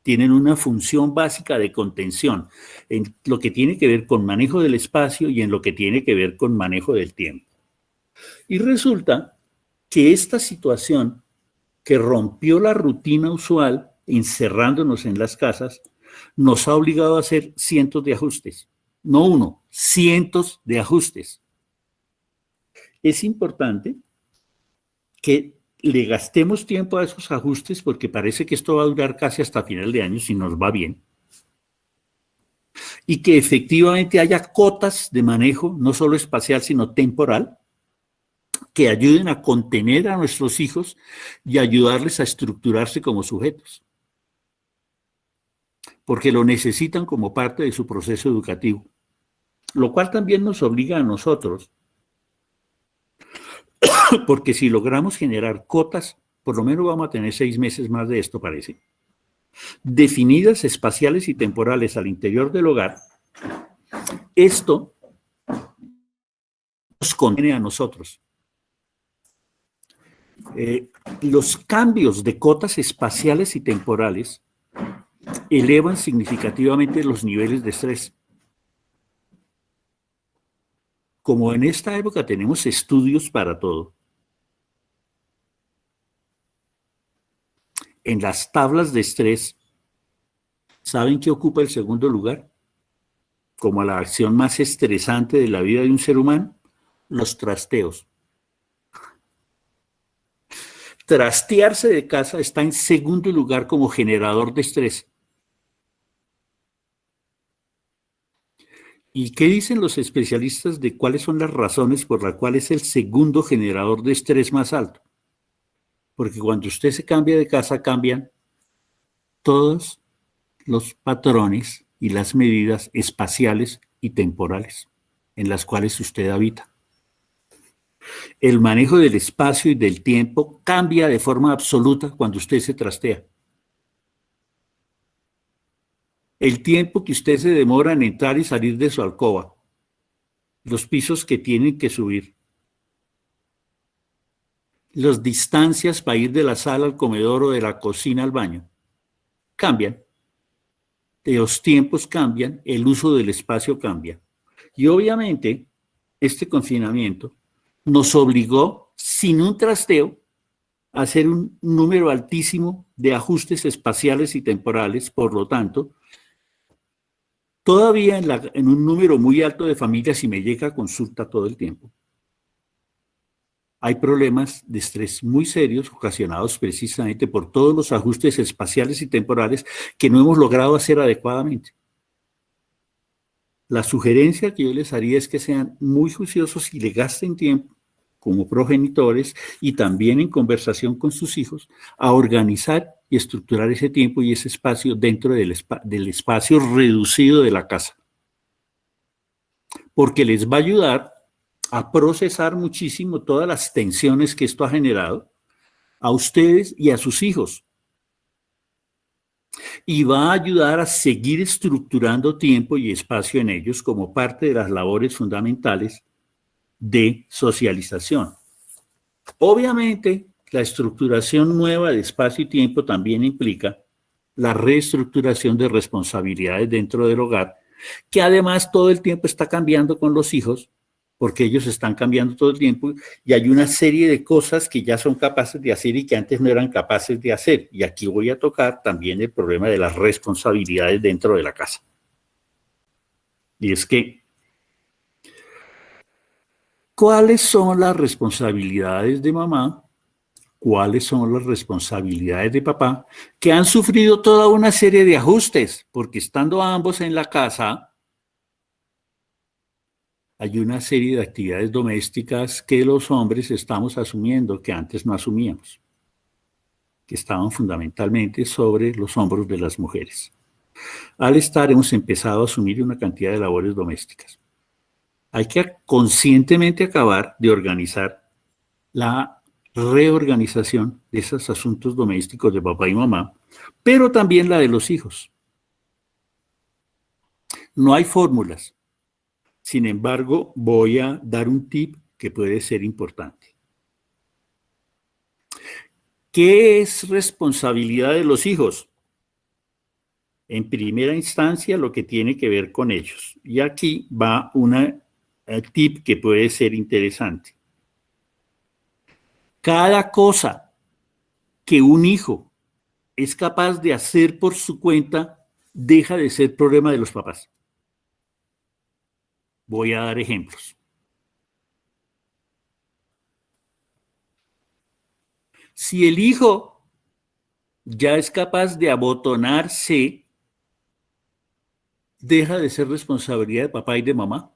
tienen una función básica de contención en lo que tiene que ver con manejo del espacio y en lo que tiene que ver con manejo del tiempo. Y resulta que esta situación que rompió la rutina usual, encerrándonos en las casas, nos ha obligado a hacer cientos de ajustes. No uno, cientos de ajustes. Es importante que le gastemos tiempo a esos ajustes porque parece que esto va a durar casi hasta final de año si nos va bien. Y que efectivamente haya cotas de manejo, no solo espacial, sino temporal, que ayuden a contener a nuestros hijos y ayudarles a estructurarse como sujetos, porque lo necesitan como parte de su proceso educativo, lo cual también nos obliga a nosotros, porque si logramos generar cotas, por lo menos vamos a tener 6 meses más de esto, parece, definidas espaciales y temporales al interior del hogar, esto nos contiene a nosotros. Los cambios de cotas espaciales y temporales elevan significativamente los niveles de estrés. Como en esta época tenemos estudios para todo, en las tablas de estrés, ¿saben qué ocupa el segundo lugar? Como la acción más estresante de la vida de un ser humano, los trasteos. Trastearse de casa está en segundo lugar como generador de estrés. ¿Y qué dicen los especialistas de cuáles son las razones por las cuales es el segundo generador de estrés más alto? Porque cuando usted se cambia de casa, cambian todos los patrones y las medidas espaciales y temporales en las cuales usted habita. El manejo del espacio y del tiempo cambia de forma absoluta cuando usted se trastea. El tiempo que usted se demora en entrar y salir de su alcoba, los pisos que tienen que subir, las distancias para ir de la sala al comedor o de la cocina al baño, cambian. Los tiempos cambian, el uso del espacio cambia. Y obviamente, este confinamiento nos obligó, sin un trasteo, a hacer un número altísimo de ajustes espaciales y temporales. Por lo tanto, todavía en un número muy alto de familias, y me llega a consulta todo el tiempo, hay problemas de estrés muy serios ocasionados precisamente por todos los ajustes espaciales y temporales que no hemos logrado hacer adecuadamente. La sugerencia que yo les haría es que sean muy juiciosos y le gasten tiempo como progenitores y también en conversación con sus hijos a organizar y estructurar ese tiempo y ese espacio dentro del espacio reducido de la casa. Porque les va a ayudar a procesar muchísimo todas las tensiones que esto ha generado a ustedes y a sus hijos. Y va a ayudar a seguir estructurando tiempo y espacio en ellos como parte de las labores fundamentales de socialización. Obviamente, la estructuración nueva de espacio y tiempo también implica la reestructuración de responsabilidades dentro del hogar, que además todo el tiempo está cambiando con los hijos, porque ellos están cambiando todo el tiempo y hay una serie de cosas que ya son capaces de hacer y que antes no eran capaces de hacer. Y aquí voy a tocar también el problema de las responsabilidades dentro de la casa. Y es que, ¿cuáles son las responsabilidades de mamá? ¿Cuáles son las responsabilidades de papá? Que han sufrido toda una serie de ajustes, porque estando ambos en la casa, hay una serie de actividades domésticas que los hombres estamos asumiendo que antes no asumíamos, que estaban fundamentalmente sobre los hombros de las mujeres. Al estar, hemos empezado a asumir una cantidad de labores domésticas. Hay que conscientemente acabar de organizar la reorganización de esos asuntos domésticos de papá y mamá, pero también la de los hijos. No hay fórmulas. Sin embargo, voy a dar un tip que puede ser importante. ¿Qué es responsabilidad de los hijos? En primera instancia, lo que tiene que ver con ellos. Y aquí va un tip que puede ser interesante. Cada cosa que un hijo es capaz de hacer por su cuenta deja de ser problema de los papás. Voy a dar ejemplos. Si el hijo ya es capaz de abotonarse, deja de ser responsabilidad de papá y de mamá.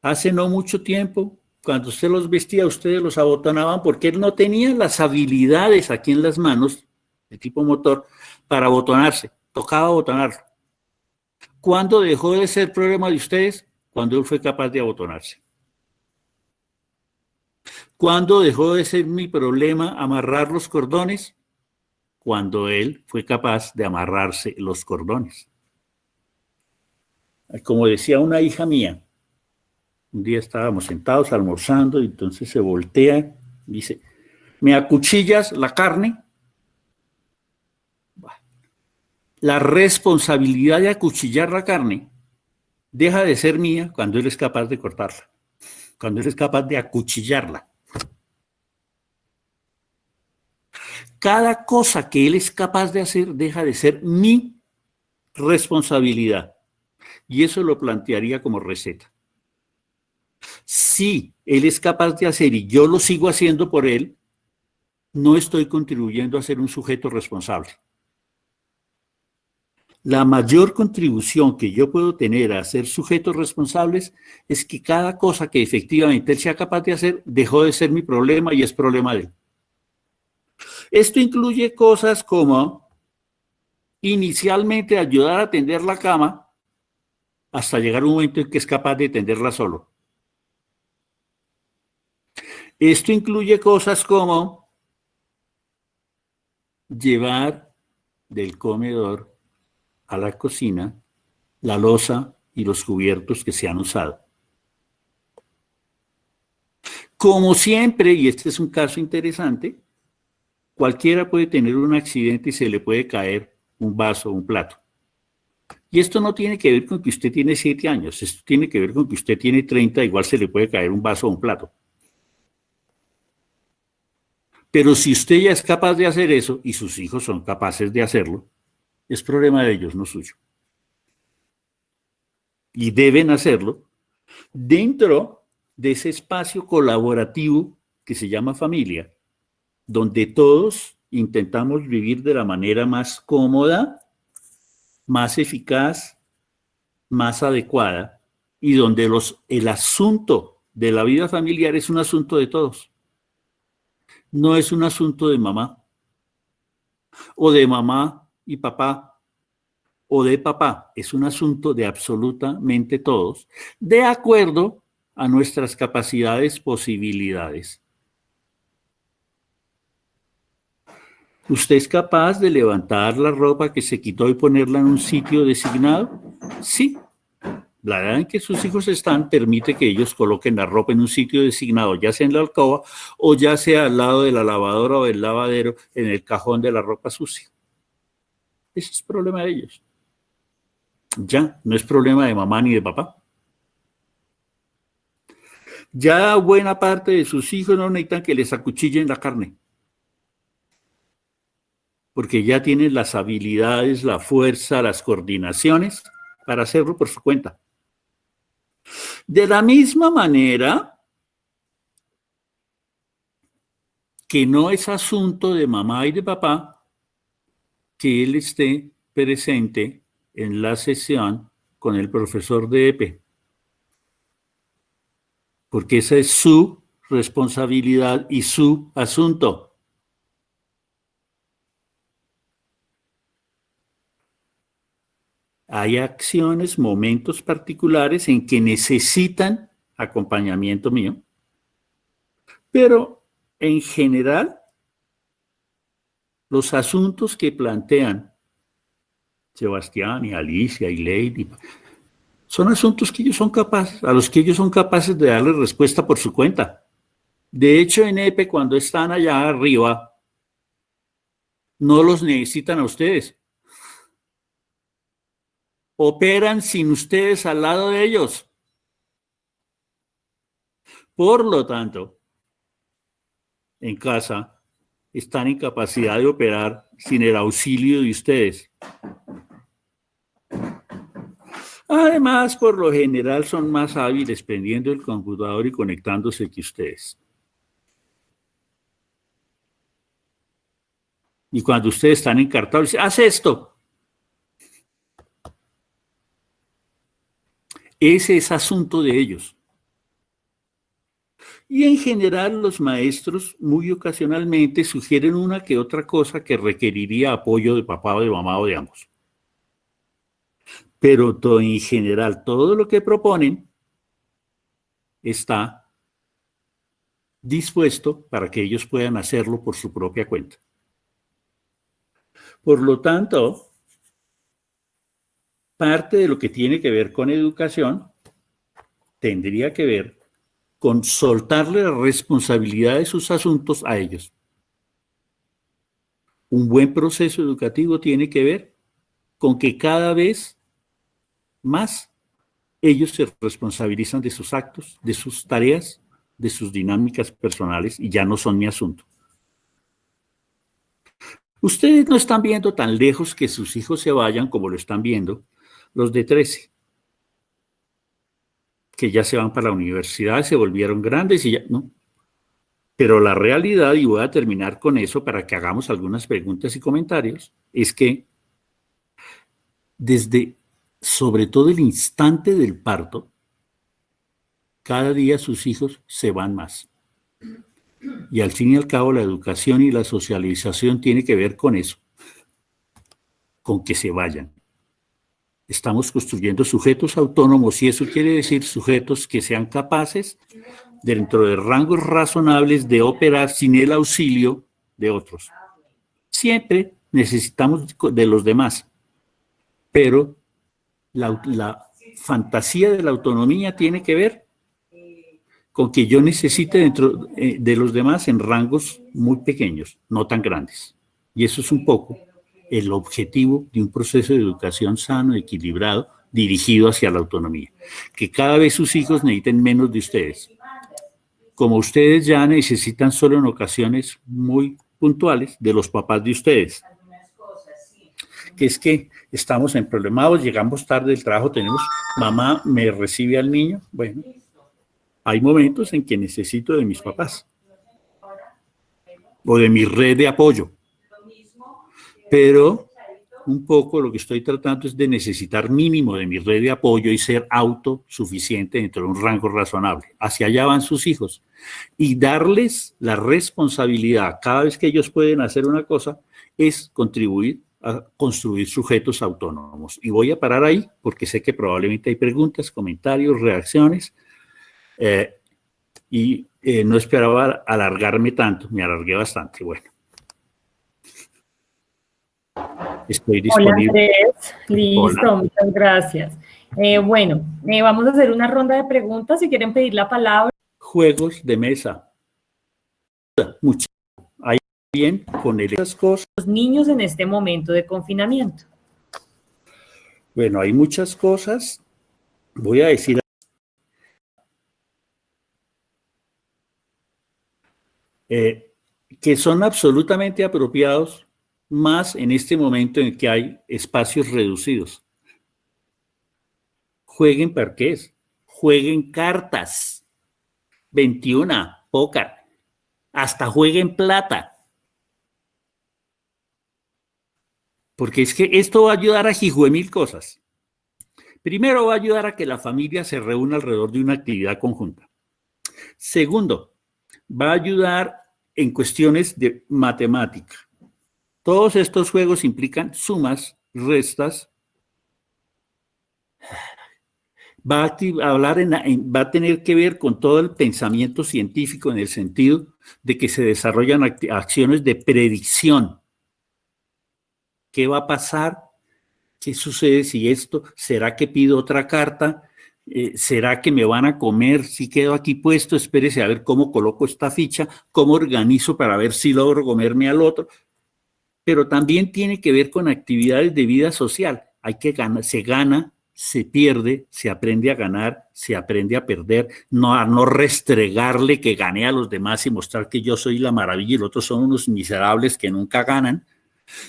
Hace no mucho tiempo, cuando usted los vestía, ustedes los abotonaban porque él no tenía las habilidades aquí en las manos, de tipo motor, para abotonarse. Tocaba abotonarlo. ¿Cuándo dejó de ser problema de ustedes? Cuando él fue capaz de abotonarse. ¿Cuándo dejó de ser mi problema amarrar los cordones? Cuando él fue capaz de amarrarse los cordones. Como decía una hija mía, un día estábamos sentados almorzando y entonces se voltea y dice, ¿me acuchillas la carne? La responsabilidad de acuchillar la carne deja de ser mía cuando él es capaz de cortarla, cuando él es capaz de acuchillarla. Cada cosa que él es capaz de hacer deja de ser mi responsabilidad. Y eso lo plantearía como receta. Si él es capaz de hacer y yo lo sigo haciendo por él, no estoy contribuyendo a ser un sujeto responsable. La mayor contribución que yo puedo tener a ser sujetos responsables es que cada cosa que efectivamente él sea capaz de hacer dejó de ser mi problema y es problema de él. Esto incluye cosas como inicialmente ayudar a tender la cama hasta llegar a un momento en que es capaz de tenderla solo. Esto incluye cosas como llevar del comedor a la cocina la loza y los cubiertos que se han usado. Como siempre, y este es un caso interesante, cualquiera puede tener un accidente y se le puede caer un vaso o un plato. Y esto no tiene que ver con que usted tiene 7 años, esto tiene que ver con que usted tiene 30, igual se le puede caer un vaso o un plato. Pero si usted ya es capaz de hacer eso y sus hijos son capaces de hacerlo, es problema de ellos, no suyo. Y deben hacerlo dentro de ese espacio colaborativo que se llama familia, donde todos intentamos vivir de la manera más cómoda, más eficaz, más adecuada, y donde el asunto de la vida familiar es un asunto de todos. No es un asunto de mamá, o de mamá y papá, o de papá. Es un asunto de absolutamente todos, de acuerdo a nuestras capacidades, posibilidades. ¿Usted es capaz de levantar la ropa que se quitó y ponerla en un sitio designado? Sí. La edad en que sus hijos están permite que ellos coloquen la ropa en un sitio designado, ya sea en la alcoba o ya sea al lado de la lavadora o del lavadero, en el cajón de la ropa sucia. Ese es problema de ellos. Ya, no es problema de mamá ni de papá. Ya buena parte de sus hijos no necesitan que les acuchillen la carne, porque ya tienen las habilidades, la fuerza, las coordinaciones para hacerlo por su cuenta. De la misma manera que no es asunto de mamá y de papá que él esté presente en la sesión con el profesor de EPE, porque esa es su responsabilidad y su asunto. Hay acciones, momentos particulares en que necesitan acompañamiento mío, pero en general los asuntos que plantean Sebastián y Alicia y Lady son asuntos que ellos son capaces, a los que ellos son capaces de darle respuesta por su cuenta. De hecho, en EPE, cuando están allá arriba, no los necesitan a ustedes. Operan sin ustedes al lado de ellos. Por lo tanto, en casa están en capacidad de operar sin el auxilio de ustedes. Además, por lo general son más hábiles prendiendo el computador y conectándose que ustedes. Y cuando ustedes están encartados, dicen, haz esto. Ese es asunto de ellos. Y en general los maestros muy ocasionalmente sugieren una que otra cosa que requeriría apoyo de papá o de mamá o de ambos. Pero en general todo lo que proponen está dispuesto para que ellos puedan hacerlo por su propia cuenta. Por lo tanto, parte de lo que tiene que ver con educación tendría que ver con soltarle la responsabilidad de sus asuntos a ellos. Un buen proceso educativo tiene que ver con que cada vez más ellos se responsabilizan de sus actos, de sus tareas, de sus dinámicas personales y ya no son mi asunto. Ustedes no están viendo tan lejos que sus hijos se vayan como lo están viendo los de 13, que ya se van para la universidad, se volvieron grandes y ya, ¿no? Pero la realidad, y voy a terminar con eso para que hagamos algunas preguntas y comentarios, es que desde, sobre todo el instante del parto, cada día sus hijos se van más. Y al fin y al cabo la educación y la socialización tiene que ver con eso, con que se vayan. Estamos construyendo sujetos autónomos y eso quiere decir sujetos que sean capaces, dentro de rangos razonables, de operar sin el auxilio de otros. Siempre necesitamos de los demás, pero la fantasía de la autonomía tiene que ver con que yo necesite dentro de los demás en rangos muy pequeños, no tan grandes. Y eso es un poco el objetivo de un proceso de educación sano, equilibrado, dirigido hacia la autonomía. Que cada vez sus hijos necesiten menos de ustedes. Como ustedes ya necesitan solo en ocasiones muy puntuales de los papás de ustedes. Que es que estamos en problemados, llegamos tarde del trabajo, tenemos, mamá me recibe al niño, bueno, hay momentos en que necesito de mis papás o de mi red de apoyo, pero un poco lo que estoy tratando es de necesitar mínimo de mi red de apoyo y ser autosuficiente dentro de un rango razonable. Hacia allá van sus hijos y darles la responsabilidad cada vez que ellos pueden hacer una cosa es contribuir a construir sujetos autónomos. Y voy a parar ahí porque sé que probablemente hay preguntas, comentarios, reacciones. No esperaba alargarme tanto, me alargué bastante. Bueno, estoy disponible. Hola Andrés, listo, hola. Muchas gracias. Vamos a hacer una ronda de preguntas, si quieren pedir la palabra. Juegos de mesa. Mucho. Hay bien con esas cosas. Los niños en este momento de confinamiento. Bueno, hay muchas cosas. Voy a decir que son absolutamente apropiados, más en este momento en que hay espacios reducidos. jueguen parqués, jueguen cartas, 21, póker, hasta jueguen plata. Porque es que esto va a ayudar a mil cosas. Primero, va a ayudar a que la familia se reúna alrededor de una actividad conjunta. Segundo, va a ayudar en cuestiones de matemática. Todos estos juegos implican sumas, restas. Va a tener que ver con todo el pensamiento científico en el sentido de que se desarrollan acciones de predicción. ¿Qué va a pasar? ¿Qué sucede si esto? ¿Será que pido otra carta? ¿Será que me van a comer si quedo aquí puesto? Espérese a ver cómo coloco esta ficha, cómo organizo para ver si logro comerme al otro. Pero también tiene que ver con actividades de vida social. Hay que ganar, se gana, se pierde, se aprende a ganar, se aprende a perder, no a no restregarle que gané a los demás y mostrar que yo soy la maravilla y los otros son unos miserables que nunca ganan.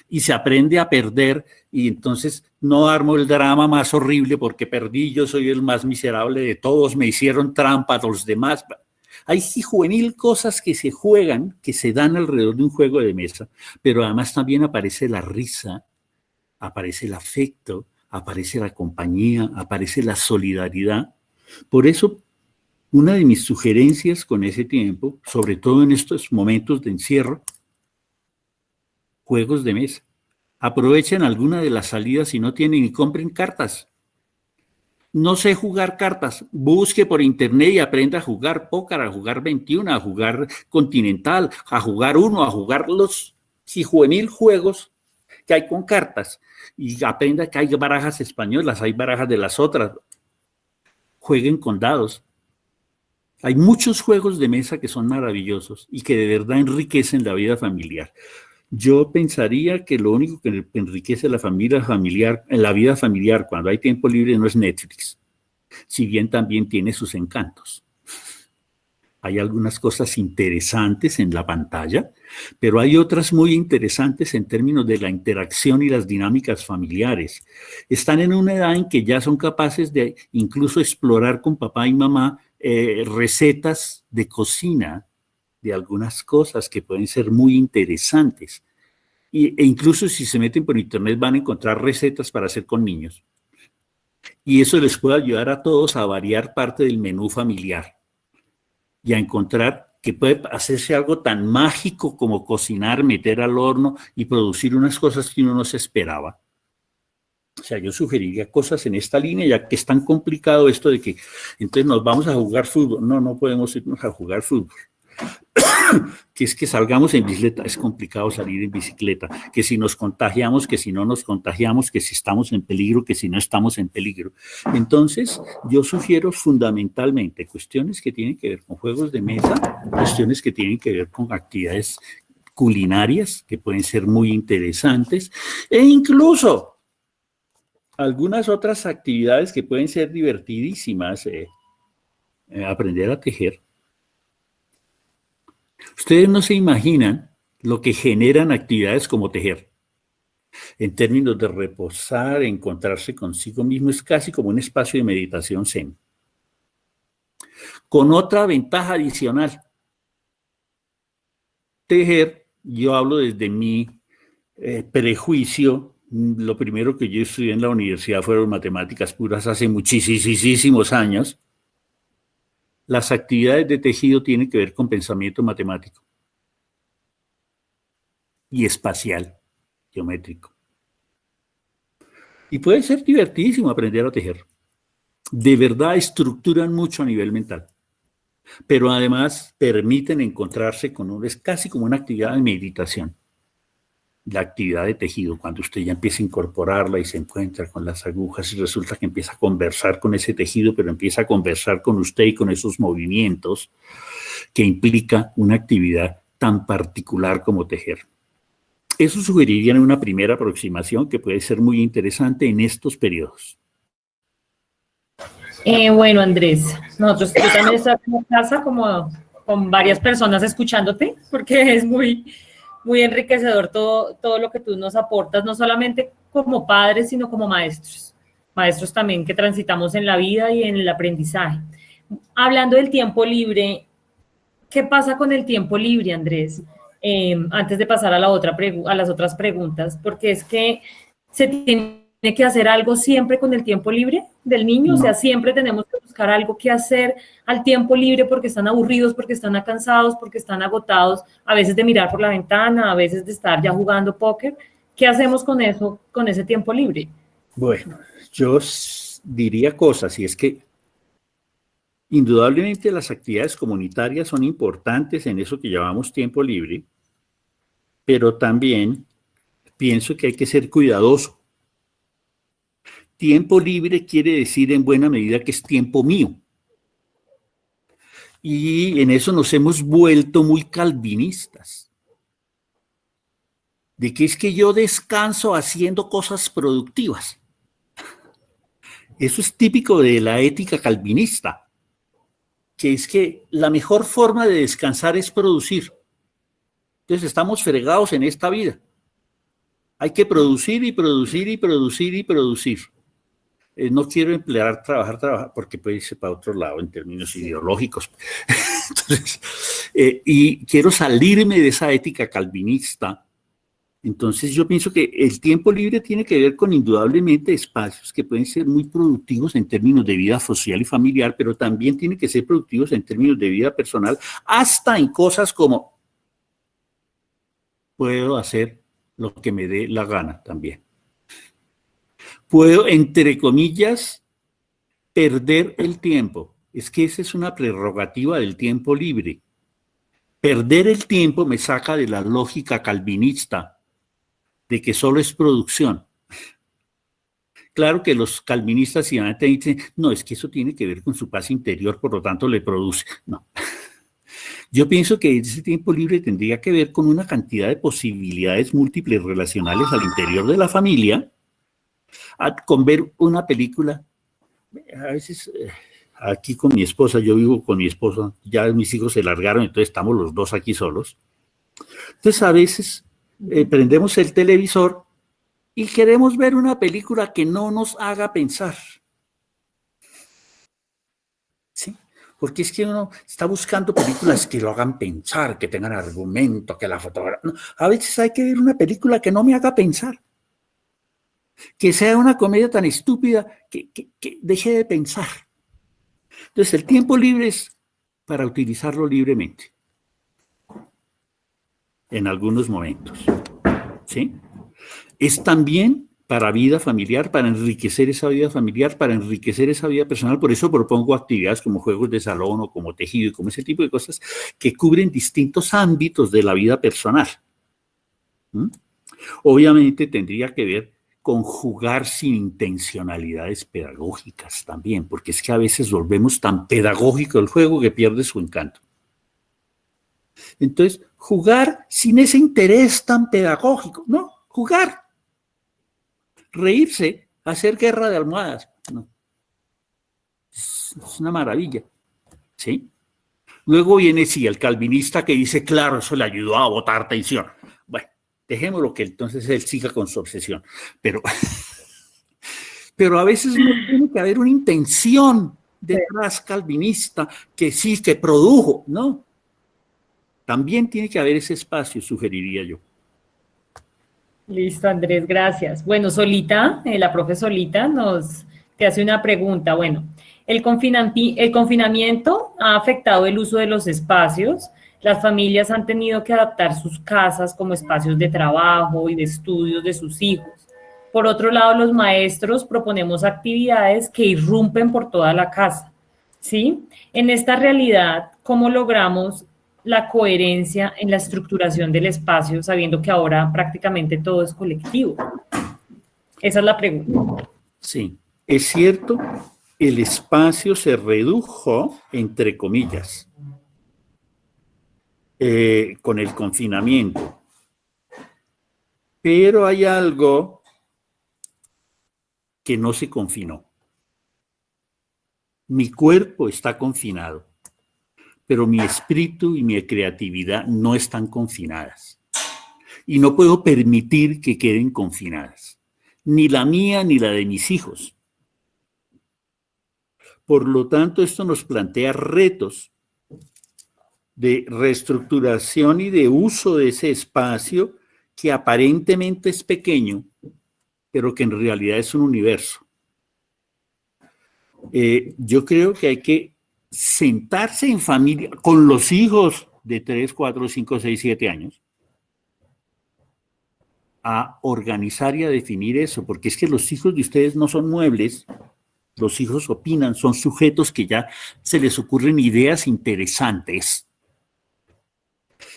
Y se aprende a perder y entonces no armo el drama más horrible porque perdí, yo soy el más miserable de todos, me hicieron trampa a los demás. Hay juvenil cosas que se juegan, que se dan alrededor de un juego de mesa, pero además también aparece la risa, aparece el afecto, aparece la compañía, aparece la solidaridad. Por eso, una de mis sugerencias con ese tiempo, sobre todo en estos momentos de encierro, juegos de mesa. Aprovechen alguna de las salidas si no tienen y compren cartas. No sé jugar cartas, busque por internet y aprenda a jugar póker, a jugar 21, a jugar continental, a jugar uno, a jugar los juvenil juegos que hay con cartas y aprenda que hay barajas españolas, hay barajas de las otras. Jueguen con dados. Hay muchos juegos de mesa que son maravillosos y que de verdad enriquecen la vida familiar. Yo pensaría que lo único que enriquece la vida familiar cuando hay tiempo libre no es Netflix, si bien también tiene sus encantos. Hay algunas cosas interesantes en la pantalla, pero hay otras muy interesantes en términos de la interacción y las dinámicas familiares. Están en una edad en que ya son capaces de incluso explorar con papá y mamá recetas de cocina, de algunas cosas que pueden ser muy interesantes. E incluso si se meten por internet van a encontrar recetas para hacer con niños. Y eso les puede ayudar a todos a variar parte del menú familiar y a encontrar que puede hacerse algo tan mágico como cocinar, meter al horno y producir unas cosas que uno no se esperaba. O sea, yo sugeriría cosas en esta línea, ya que es tan complicado esto de que entonces nos vamos a jugar fútbol. No, no podemos irnos a jugar fútbol. Que es que salgamos en bicicleta, es complicado salir en bicicleta, que si nos contagiamos, que si no nos contagiamos, que si estamos en peligro, que si no estamos en peligro. Entonces, yo sugiero fundamentalmente cuestiones que tienen que ver con juegos de mesa, cuestiones que tienen que ver con actividades culinarias, que pueden ser muy interesantes, e incluso algunas otras actividades que pueden ser divertidísimas, aprender a tejer. Ustedes no se imaginan lo que generan actividades como tejer. En términos de reposar, encontrarse consigo mismo, es casi como un espacio de meditación zen. Con otra ventaja adicional. Tejer, yo hablo desde mi prejuicio, lo primero que yo estudié en la universidad fueron matemáticas puras hace muchísimos años. Las actividades de tejido tienen que ver con pensamiento matemático y espacial, geométrico. Y puede ser divertidísimo aprender a tejer. De verdad estructuran mucho a nivel mental, pero además permiten encontrarse con es casi como una actividad de meditación. La actividad de tejido, cuando usted ya empieza a incorporarla y se encuentra con las agujas y resulta que empieza a conversar con ese tejido, pero empieza a conversar con usted y con esos movimientos que implica una actividad tan particular como tejer. Eso sugeriría en una primera aproximación que puede ser muy interesante en estos periodos. Bueno, Andrés, yo también estoy en casa como con varias personas escuchándote, porque es muy enriquecedor todo lo que tú nos aportas, no solamente como padres, sino como maestros. maestros también que transitamos en la vida y en el aprendizaje. Hablando del tiempo libre, ¿qué pasa con el tiempo libre, Andrés? Antes de pasar a las otras preguntas, porque es que se tiene que hacer algo siempre con el tiempo libre del niño, o sea, siempre tenemos que buscar algo que hacer al tiempo libre porque están aburridos, porque están cansados, porque están agotados, a veces de mirar por la ventana, a veces de estar ya jugando póker. ¿Qué hacemos con eso, con ese tiempo libre? Bueno, yo diría cosas, y es que indudablemente las actividades comunitarias son importantes en eso que llamamos tiempo libre, pero también pienso que hay que ser cuidadoso. Tiempo libre quiere decir en buena medida que es tiempo mío. Y en eso nos hemos vuelto muy calvinistas. De que es que yo descanso haciendo cosas productivas. Eso es típico de la ética calvinista, que es que la mejor forma de descansar es producir. Entonces estamos fregados en esta vida. Hay que producir y producir y producir y producir. No quiero emplear trabajar, porque puede irse para otro lado en términos ideológicos. Entonces, y quiero salirme de esa ética calvinista. Entonces yo pienso que el tiempo libre tiene que ver con indudablemente espacios que pueden ser muy productivos en términos de vida social y familiar, pero también tienen que ser productivos en términos de vida personal, hasta en cosas como puedo hacer lo que me dé la gana también. Puedo, entre comillas, perder el tiempo. Es que esa es una prerrogativa del tiempo libre. Perder el tiempo me saca de la lógica calvinista de que solo es producción. Claro que los calvinistas te dicen, no, es que eso tiene que ver con su paz interior, por lo tanto le produce. No. Yo pienso que ese tiempo libre tendría que ver con una cantidad de posibilidades múltiples relacionales al interior de la familia, con ver una película. A veces aquí con mi esposa, yo vivo con mi esposa, ya mis hijos se largaron, entonces estamos los dos aquí solos. Entonces a veces prendemos el televisor y queremos ver una película que no nos haga pensar. ¿Sí? Porque es que uno está buscando películas que lo hagan pensar, que tengan argumento, que la fotografía... No, a veces hay que ver una película que no me haga pensar. Que sea una comedia tan estúpida que deje de pensar. Entonces el tiempo libre es para utilizarlo libremente. En algunos momentos. ¿Sí? Es también para vida familiar, para enriquecer esa vida familiar, para enriquecer esa vida personal. Por eso propongo actividades como juegos de salón o como tejido y como ese tipo de cosas que cubren distintos ámbitos de la vida personal. Obviamente tendría que ver con jugar sin intencionalidades pedagógicas también, porque es que a veces volvemos tan pedagógico el juego que pierde su encanto. Entonces, jugar sin ese interés tan pedagógico, ¿no? Jugar. Reírse, hacer guerra de almohadas, no. Es una maravilla, ¿sí? Luego viene, sí, el calvinista que dice, claro, eso le ayudó a botar tensión. Bueno, dejémoslo que entonces él siga con su obsesión. Pero a veces no tiene que haber una intención detrás calvinista que sí, que produjo, ¿no? También tiene que haber ese espacio, sugeriría yo. Listo, Andrés, gracias. Bueno, Solita, la profe Solita te hace una pregunta. Bueno, el confinamiento ha afectado el uso de los espacios. Las familias han tenido que adaptar sus casas como espacios de trabajo y de estudios de sus hijos. Por otro lado, los maestros proponemos actividades que irrumpen por toda la casa, ¿sí? En esta realidad, ¿cómo logramos la coherencia en la estructuración del espacio, sabiendo que ahora prácticamente todo es colectivo? Esa es la pregunta. Sí, es cierto, el espacio se redujo, entre comillas, con el confinamiento. Pero hay algo que no se confinó. Mi cuerpo está confinado, pero mi espíritu y mi creatividad no están confinadas. Y no puedo permitir que queden confinadas. Ni la mía ni la de mis hijos. Por lo tanto, esto nos plantea retos de reestructuración y de uso de ese espacio que aparentemente es pequeño, pero que en realidad es un universo. Yo creo que hay que sentarse en familia con los hijos de 3, 4, 5, 6, 7 años a organizar y a definir eso, porque es que los hijos de ustedes no son muebles, los hijos opinan, son sujetos que ya se les ocurren ideas interesantes.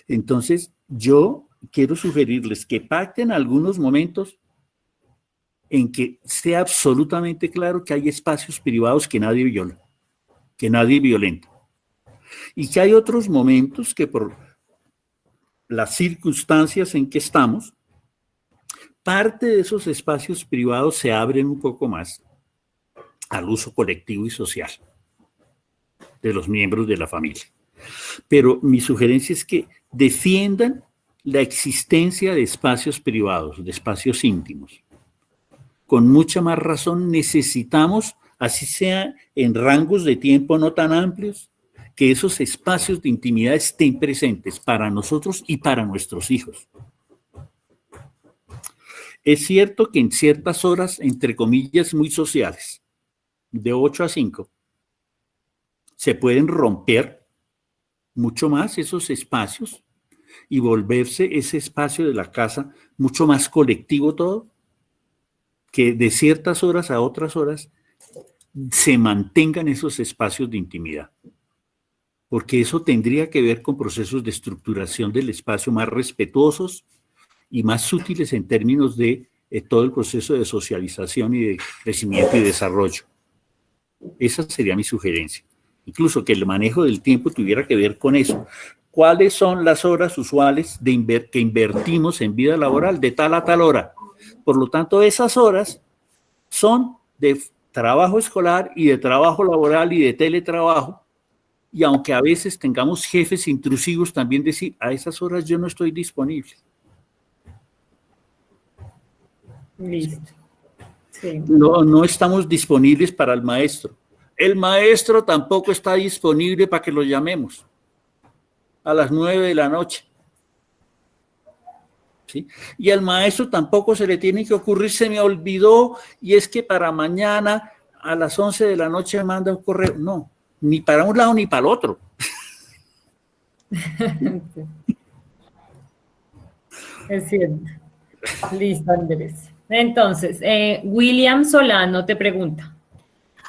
Entonces, yo quiero sugerirles que pacten algunos momentos en que sea absolutamente claro que hay espacios privados que nadie viola, que nadie violenta, y que hay otros momentos que por las circunstancias en que estamos, parte de esos espacios privados se abren un poco más al uso colectivo y social de los miembros de la familia. Pero mi sugerencia es que defiendan la existencia de espacios privados, de espacios íntimos. Con mucha más razón necesitamos, así sea en rangos de tiempo no tan amplios, que esos espacios de intimidad estén presentes para nosotros y para nuestros hijos. Es cierto que en ciertas horas, entre comillas, muy sociales, de 8 a 5, se pueden romper mucho más esos espacios y volverse ese espacio de la casa mucho más colectivo todo, que de ciertas horas a otras horas se mantengan esos espacios de intimidad. Porque eso tendría que ver con procesos de estructuración del espacio más respetuosos y más útiles en términos de todo el proceso de socialización y de crecimiento y desarrollo. Esa sería mi sugerencia. Incluso que el manejo del tiempo tuviera que ver con eso. ¿Cuáles son las horas usuales que invertimos en vida laboral de tal a tal hora? Por lo tanto, esas horas son de trabajo escolar y de trabajo laboral y de teletrabajo. Y aunque a veces tengamos jefes intrusivos, también decir, a esas horas yo no estoy disponible. Listo. Sí. No estamos disponibles para el maestro. El maestro tampoco está disponible para que lo llamemos a las 9 de la noche. ¿Sí? Y al maestro tampoco se le tiene que ocurrir, se me olvidó, y es que para mañana a las 11 de la noche manda un correo. No, ni para un lado ni para el otro. Es cierto. Listo, Andrés. Entonces, William Solano te pregunta,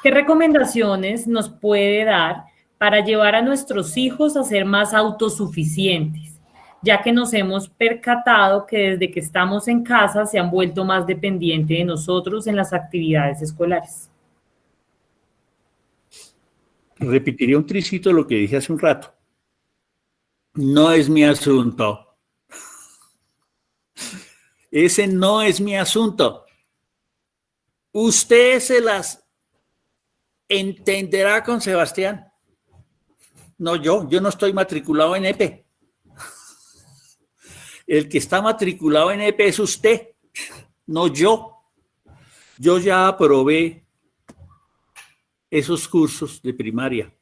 ¿qué recomendaciones nos puede dar para llevar a nuestros hijos a ser más autosuficientes, ya que nos hemos percatado que desde que estamos en casa se han vuelto más dependientes de nosotros en las actividades escolares? Repetiría un tricito lo que dije hace un rato. No es mi asunto. Ese no es mi asunto. Usted se las entenderá con Sebastián. No yo no estoy matriculado en EPE. El que está matriculado en EPE es usted, no yo. Yo ya aprobé esos cursos de primaria.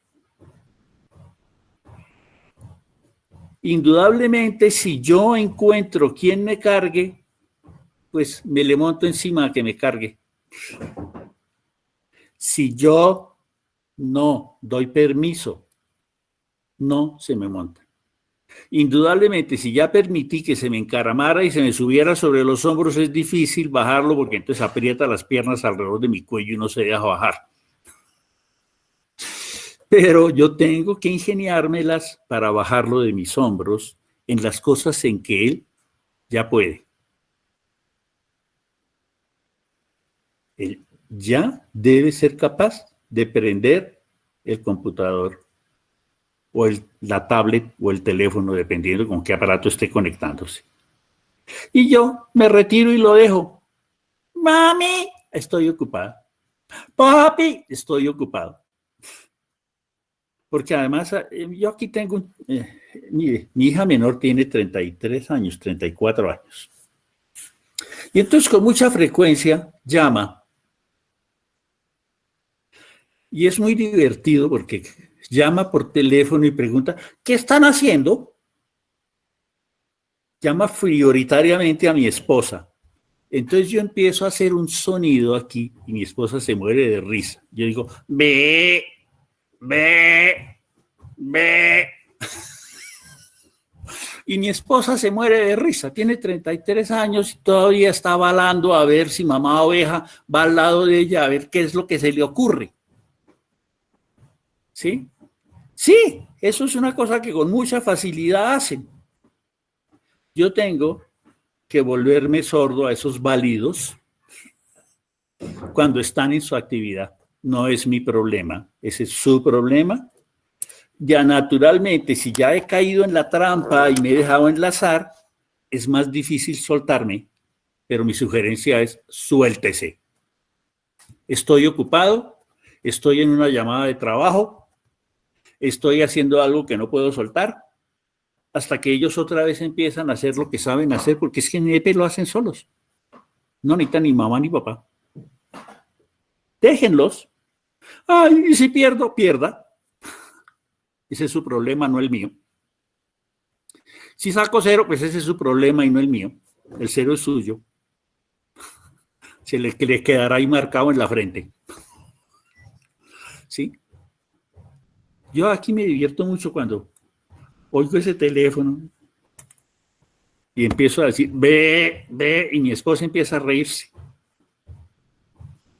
Indudablemente, si yo encuentro quien me cargue, pues me le monto encima a que me cargue. Si yo no doy permiso, no se me monta. Indudablemente, si ya permití que se me encaramara y se me subiera sobre los hombros, es difícil bajarlo porque entonces aprieta las piernas alrededor de mi cuello y no se deja bajar. Pero yo tengo que ingeniármelas para bajarlo de mis hombros en las cosas en que él ya puede. Él ya debe ser capaz de prender el computador o la tablet o el teléfono, dependiendo con qué aparato esté conectándose. Y yo me retiro y lo dejo. Mami, estoy ocupada. Papi, estoy ocupado. Porque además, yo aquí tengo, mire, mi hija menor tiene 33 años, 34 años. Y entonces con mucha frecuencia llama. Y es muy divertido porque llama por teléfono y pregunta, ¿qué están haciendo? Llama prioritariamente a mi esposa. Entonces yo empiezo a hacer un sonido aquí y mi esposa se muere de risa. Yo digo, ve, ve, ve. Y mi esposa se muere de risa. Tiene 33 años y todavía está balando a ver si mamá oveja va al lado de ella a ver qué es lo que se le ocurre. ¿Sí? Sí, eso es una cosa que con mucha facilidad hacen. Yo tengo que volverme sordo a esos válidos cuando están en su actividad. No es mi problema, ese es su problema. Ya naturalmente, si ya he caído en la trampa y me he dejado enlazar, es más difícil soltarme, pero mi sugerencia es suéltese. Estoy ocupado, estoy en una llamada de trabajo, estoy haciendo algo que no puedo soltar, hasta que ellos otra vez empiezan a hacer lo que saben hacer, porque es que en EPE lo hacen solos. No necesitan ni mamá ni papá. Déjenlos. Ay, y si pierdo, pierda. Ese es su problema, no el mío. Si saco cero, pues ese es su problema y no el mío. El cero es suyo. Le quedará ahí marcado en la frente. ¿Sí? Yo aquí me divierto mucho cuando oigo ese teléfono y empiezo a decir, ve, ve, y mi esposa empieza a reírse.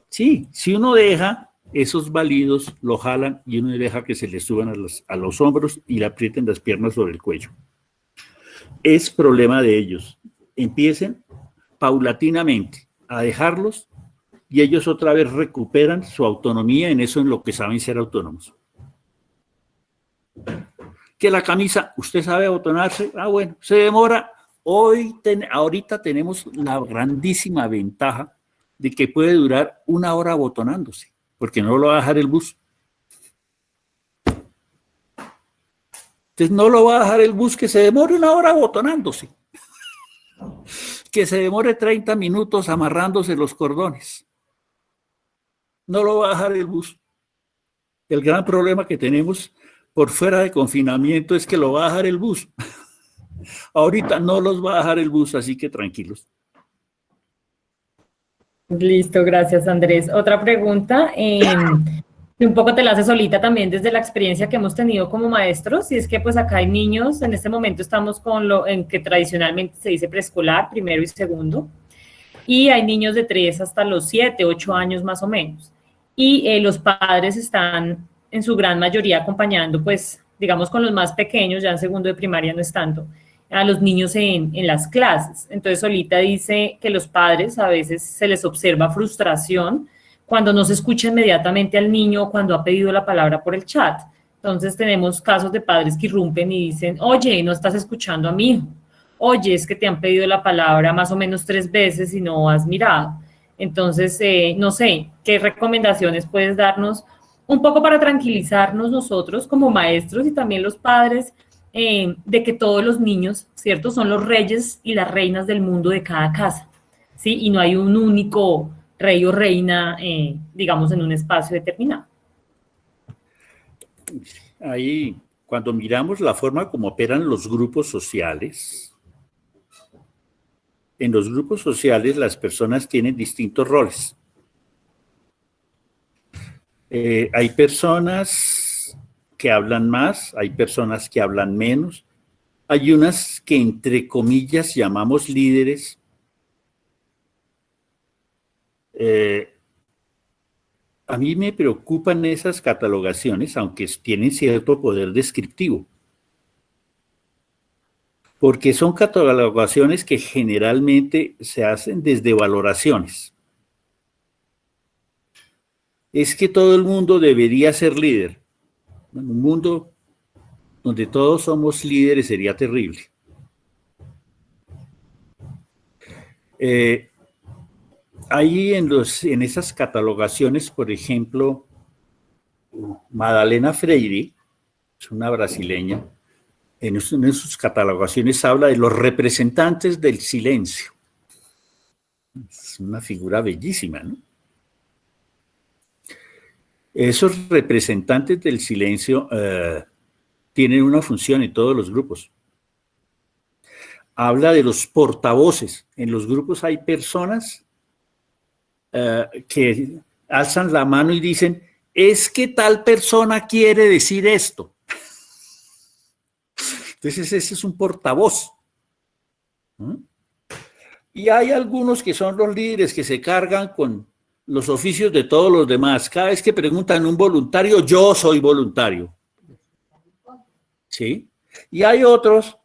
Sí, si uno deja, esos válidos lo jalan y uno deja que se le suban a los hombros y le aprieten las piernas sobre el cuello. Es problema de ellos. Empiecen paulatinamente a dejarlos y ellos otra vez recuperan su autonomía en eso en lo que saben ser autónomos. Que la camisa, ¿usted sabe abotonarse? Ah, bueno, se demora. Ahorita tenemos la grandísima ventaja de que puede durar 1 hora abotonándose, porque no lo va a dejar el bus. Entonces no lo va a dejar el bus que se demore 1 hora abotonándose, que se demore 30 minutos amarrándose los cordones. No lo va a dejar el bus. El gran problema que tenemos por fuera de confinamiento es que lo va a dejar el bus. Ahorita no los va a dejar el bus, así que tranquilos. Listo, gracias Andrés. Otra pregunta, que un poco te la hace solita también desde la experiencia que hemos tenido como maestros, y es que pues acá hay niños, en este momento estamos con lo en que tradicionalmente se dice preescolar, primero y segundo, y hay niños de 3 hasta los 7, 8 años más o menos, y los padres están en su gran mayoría acompañando, pues digamos con los más pequeños, ya en segundo de primaria no es tanto, a los niños en las clases. Entonces, Solita dice que los padres a veces se les observa frustración cuando no se escucha inmediatamente al niño o cuando ha pedido la palabra por el chat. Entonces, tenemos casos de padres que irrumpen y dicen, oye, no estás escuchando a mi hijo. Oye, es que te han pedido la palabra más o menos 3 veces y no has mirado. Entonces, no sé, ¿qué recomendaciones puedes darnos un poco para tranquilizarnos nosotros como maestros y también los padres, de que todos los niños, ¿cierto? Son los reyes y las reinas del mundo de cada casa, ¿sí? Y no hay un único rey o reina, digamos, en un espacio determinado. Ahí, cuando miramos la forma como operan los grupos sociales, en los grupos sociales las personas tienen distintos roles. Hay personas que hablan más, hay personas que hablan menos, hay unas que entre comillas llamamos líderes. A mí me preocupan esas catalogaciones, aunque tienen cierto poder descriptivo, porque son catalogaciones que generalmente se hacen desde valoraciones. Es que todo el mundo debería ser líder. En un mundo donde todos somos líderes sería terrible. Ahí en esas catalogaciones, por ejemplo, Madalena Freire, es una brasileña, en sus catalogaciones habla de los representantes del silencio. Es una figura bellísima, ¿no? Esos representantes del silencio tienen una función en todos los grupos. Habla de los portavoces. En los grupos hay personas que alzan la mano y dicen, es que tal persona quiere decir esto. Entonces ese es un portavoz. Y hay algunos que son los líderes que se cargan con los oficios de todos los demás. Cada vez que preguntan un voluntario, yo soy voluntario. ¿Sí? Y hay otros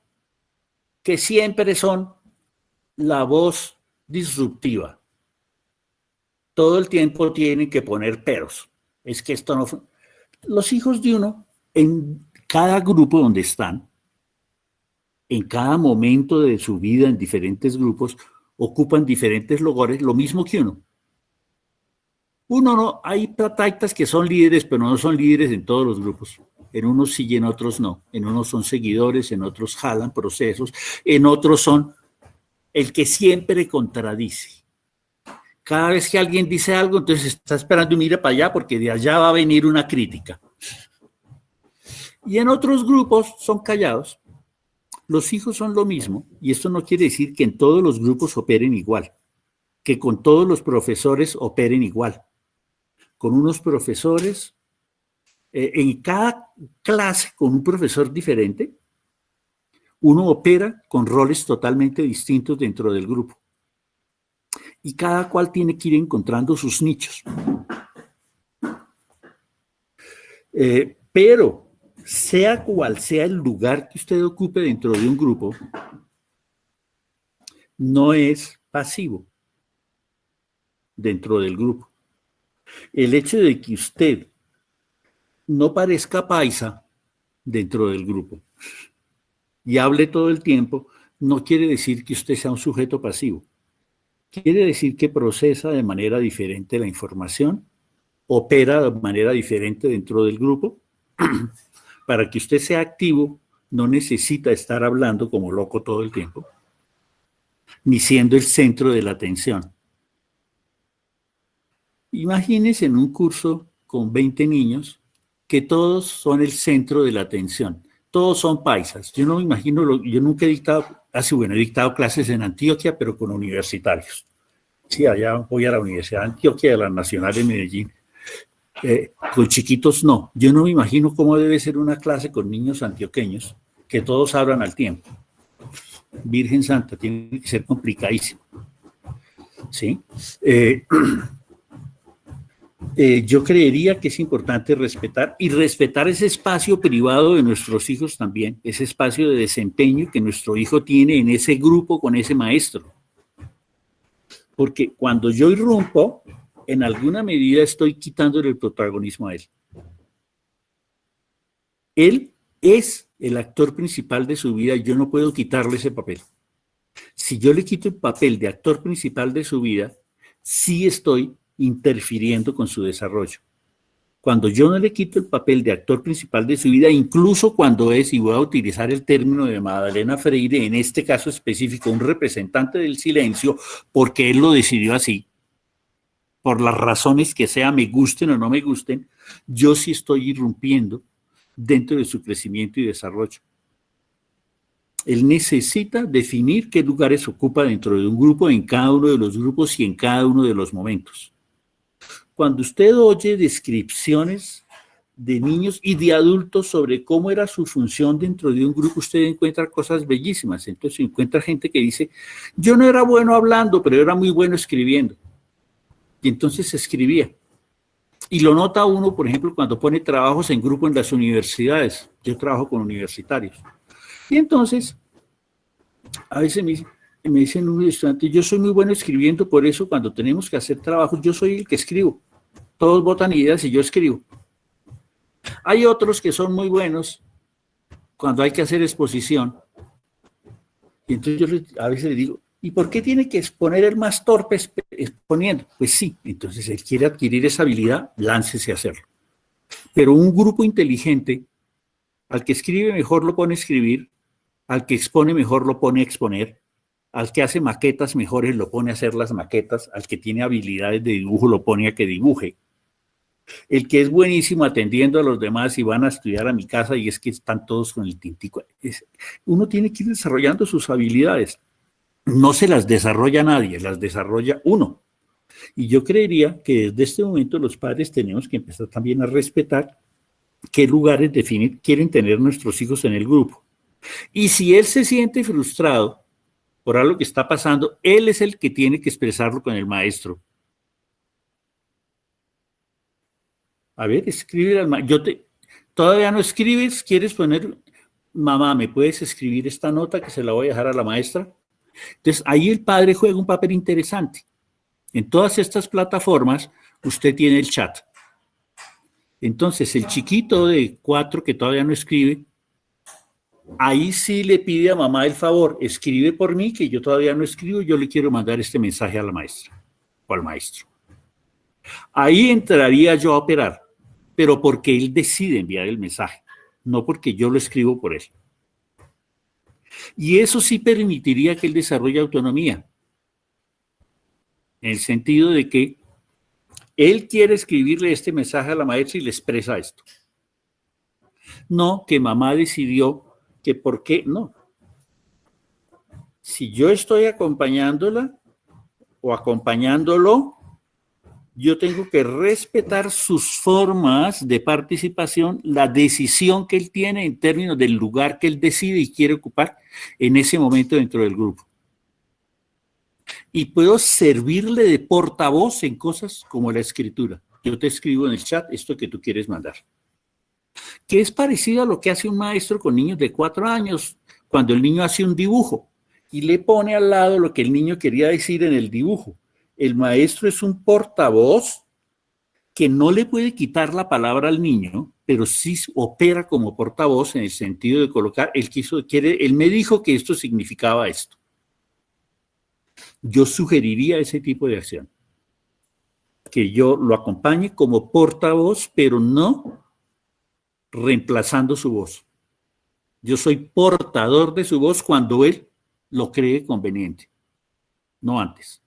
que siempre son la voz disruptiva. Todo el tiempo tienen que poner peros. Es que esto no... Los hijos de uno, en cada grupo donde están, en cada momento de su vida, en diferentes grupos, ocupan diferentes lugares, lo mismo que uno. Uno no, hay pataitas que son líderes, pero no son líderes en todos los grupos. En unos sí y en otros no. En unos son seguidores, en otros jalan procesos, en otros son el que siempre contradice. Cada vez que alguien dice algo, entonces está esperando y mira para allá porque de allá va a venir una crítica. Y en otros grupos son callados. Los hijos son lo mismo, y esto no quiere decir que en todos los grupos operen igual, que con todos los profesores operen igual. Con unos profesores, en cada clase con un profesor diferente, uno opera con roles totalmente distintos dentro del grupo. Y cada cual tiene que ir encontrando sus nichos. Pero, sea cual sea el lugar que usted ocupe dentro de un grupo, no es pasivo dentro del grupo. El hecho de que usted no parezca paisa dentro del grupo y hable todo el tiempo, no quiere decir que usted sea un sujeto pasivo. Quiere decir que procesa de manera diferente la información, opera de manera diferente dentro del grupo. Para que usted sea activo, no necesita estar hablando como loco todo el tiempo, ni siendo el centro de la atención. Imagínense en un curso con 20 niños que todos son el centro de la atención. Todos son paisas. Yo no me imagino, yo nunca he dictado, he dictado clases en Antioquia, pero con universitarios. Sí, allá voy a la Universidad de Antioquia, de la Nacional de Medellín. Con chiquitos no. Yo no me imagino cómo debe ser una clase con niños antioqueños que todos hablan al tiempo. Virgen Santa, tiene que ser complicadísimo. ¿Sí? Yo creería que es importante respetar ese espacio privado de nuestros hijos también, ese espacio de desempeño que nuestro hijo tiene en ese grupo con ese maestro. Porque cuando yo irrumpo, en alguna medida estoy quitándole el protagonismo a él. Él es el actor principal de su vida y yo no puedo quitarle ese papel. Si yo le quito el papel de actor principal de su vida, sí estoy interfiriendo con su desarrollo. Cuando yo no le quito el papel de actor principal de su vida, incluso cuando es, y voy a utilizar el término de Magdalena Freire, en este caso específico, un representante del silencio, porque él lo decidió así, por las razones que sea, me gusten o no me gusten, yo sí estoy irrumpiendo dentro de su crecimiento y desarrollo. Él necesita definir qué lugares ocupa dentro de un grupo, en cada uno de los grupos y en cada uno de los momentos. Cuando usted oye descripciones de niños y de adultos sobre cómo era su función dentro de un grupo, usted encuentra cosas bellísimas. Entonces encuentra gente que dice, yo no era bueno hablando, pero era muy bueno escribiendo. Y entonces escribía. Y lo nota uno, por ejemplo, cuando pone trabajos en grupo en las universidades. Yo trabajo con universitarios. Y entonces, a veces me dicen un estudiante, yo soy muy bueno escribiendo, por eso cuando tenemos que hacer trabajos, yo soy el que escribo. Todos botan ideas y yo escribo. Hay otros que son muy buenos cuando hay que hacer exposición. Y entonces yo a veces le digo, ¿y por qué tiene que exponer el más torpe exponiendo? Pues sí, entonces él quiere adquirir esa habilidad, láncese a hacerlo. Pero un grupo inteligente, al que escribe mejor lo pone a escribir, al que expone mejor lo pone a exponer, al que hace maquetas mejores lo pone a hacer las maquetas, al que tiene habilidades de dibujo lo pone a que dibuje. El que es buenísimo atendiendo a los demás y van a estudiar a mi casa y es que están todos con el tintico. Uno tiene que ir desarrollando sus habilidades. No se las desarrolla nadie, las desarrolla uno. Y yo creería que desde este momento los padres tenemos que empezar también a respetar qué lugares quieren tener nuestros hijos en el grupo. Y si él se siente frustrado por algo que está pasando, él es el que tiene que expresarlo con el maestro. A ver, escribe al maestro. ¿Todavía no escribes? ¿Quieres poner, mamá, me puedes escribir esta nota que se la voy a dejar a la maestra? Entonces, ahí el padre juega un papel interesante. En todas estas plataformas, usted tiene el chat. Entonces, el chiquito de 4 que todavía no escribe, ahí sí le pide a mamá el favor, escribe por mí, que yo todavía no escribo, yo le quiero mandar este mensaje a la maestra o al maestro. Ahí entraría yo a operar, pero porque él decide enviar el mensaje, no porque yo lo escribo por él. Y eso sí permitiría que él desarrolle autonomía, en el sentido de que él quiere escribirle este mensaje a la maestra y le expresa esto. No que mamá decidió que por qué, no. Si yo estoy acompañándola o acompañándolo, yo tengo que respetar sus formas de participación, la decisión que él tiene en términos del lugar que él decide y quiere ocupar en ese momento dentro del grupo. Y puedo servirle de portavoz en cosas como la escritura. Yo te escribo en el chat esto que tú quieres mandar. Que es parecido a lo que hace un maestro con niños de 4 años, cuando el niño hace un dibujo y le pone al lado lo que el niño quería decir en el dibujo. El maestro es un portavoz que no le puede quitar la palabra al niño, pero sí opera como portavoz en el sentido de colocar, él me dijo que esto significaba esto. Yo sugeriría ese tipo de acción. Que yo lo acompañe como portavoz, pero no reemplazando su voz. Yo soy portador de su voz cuando él lo cree conveniente, no antes.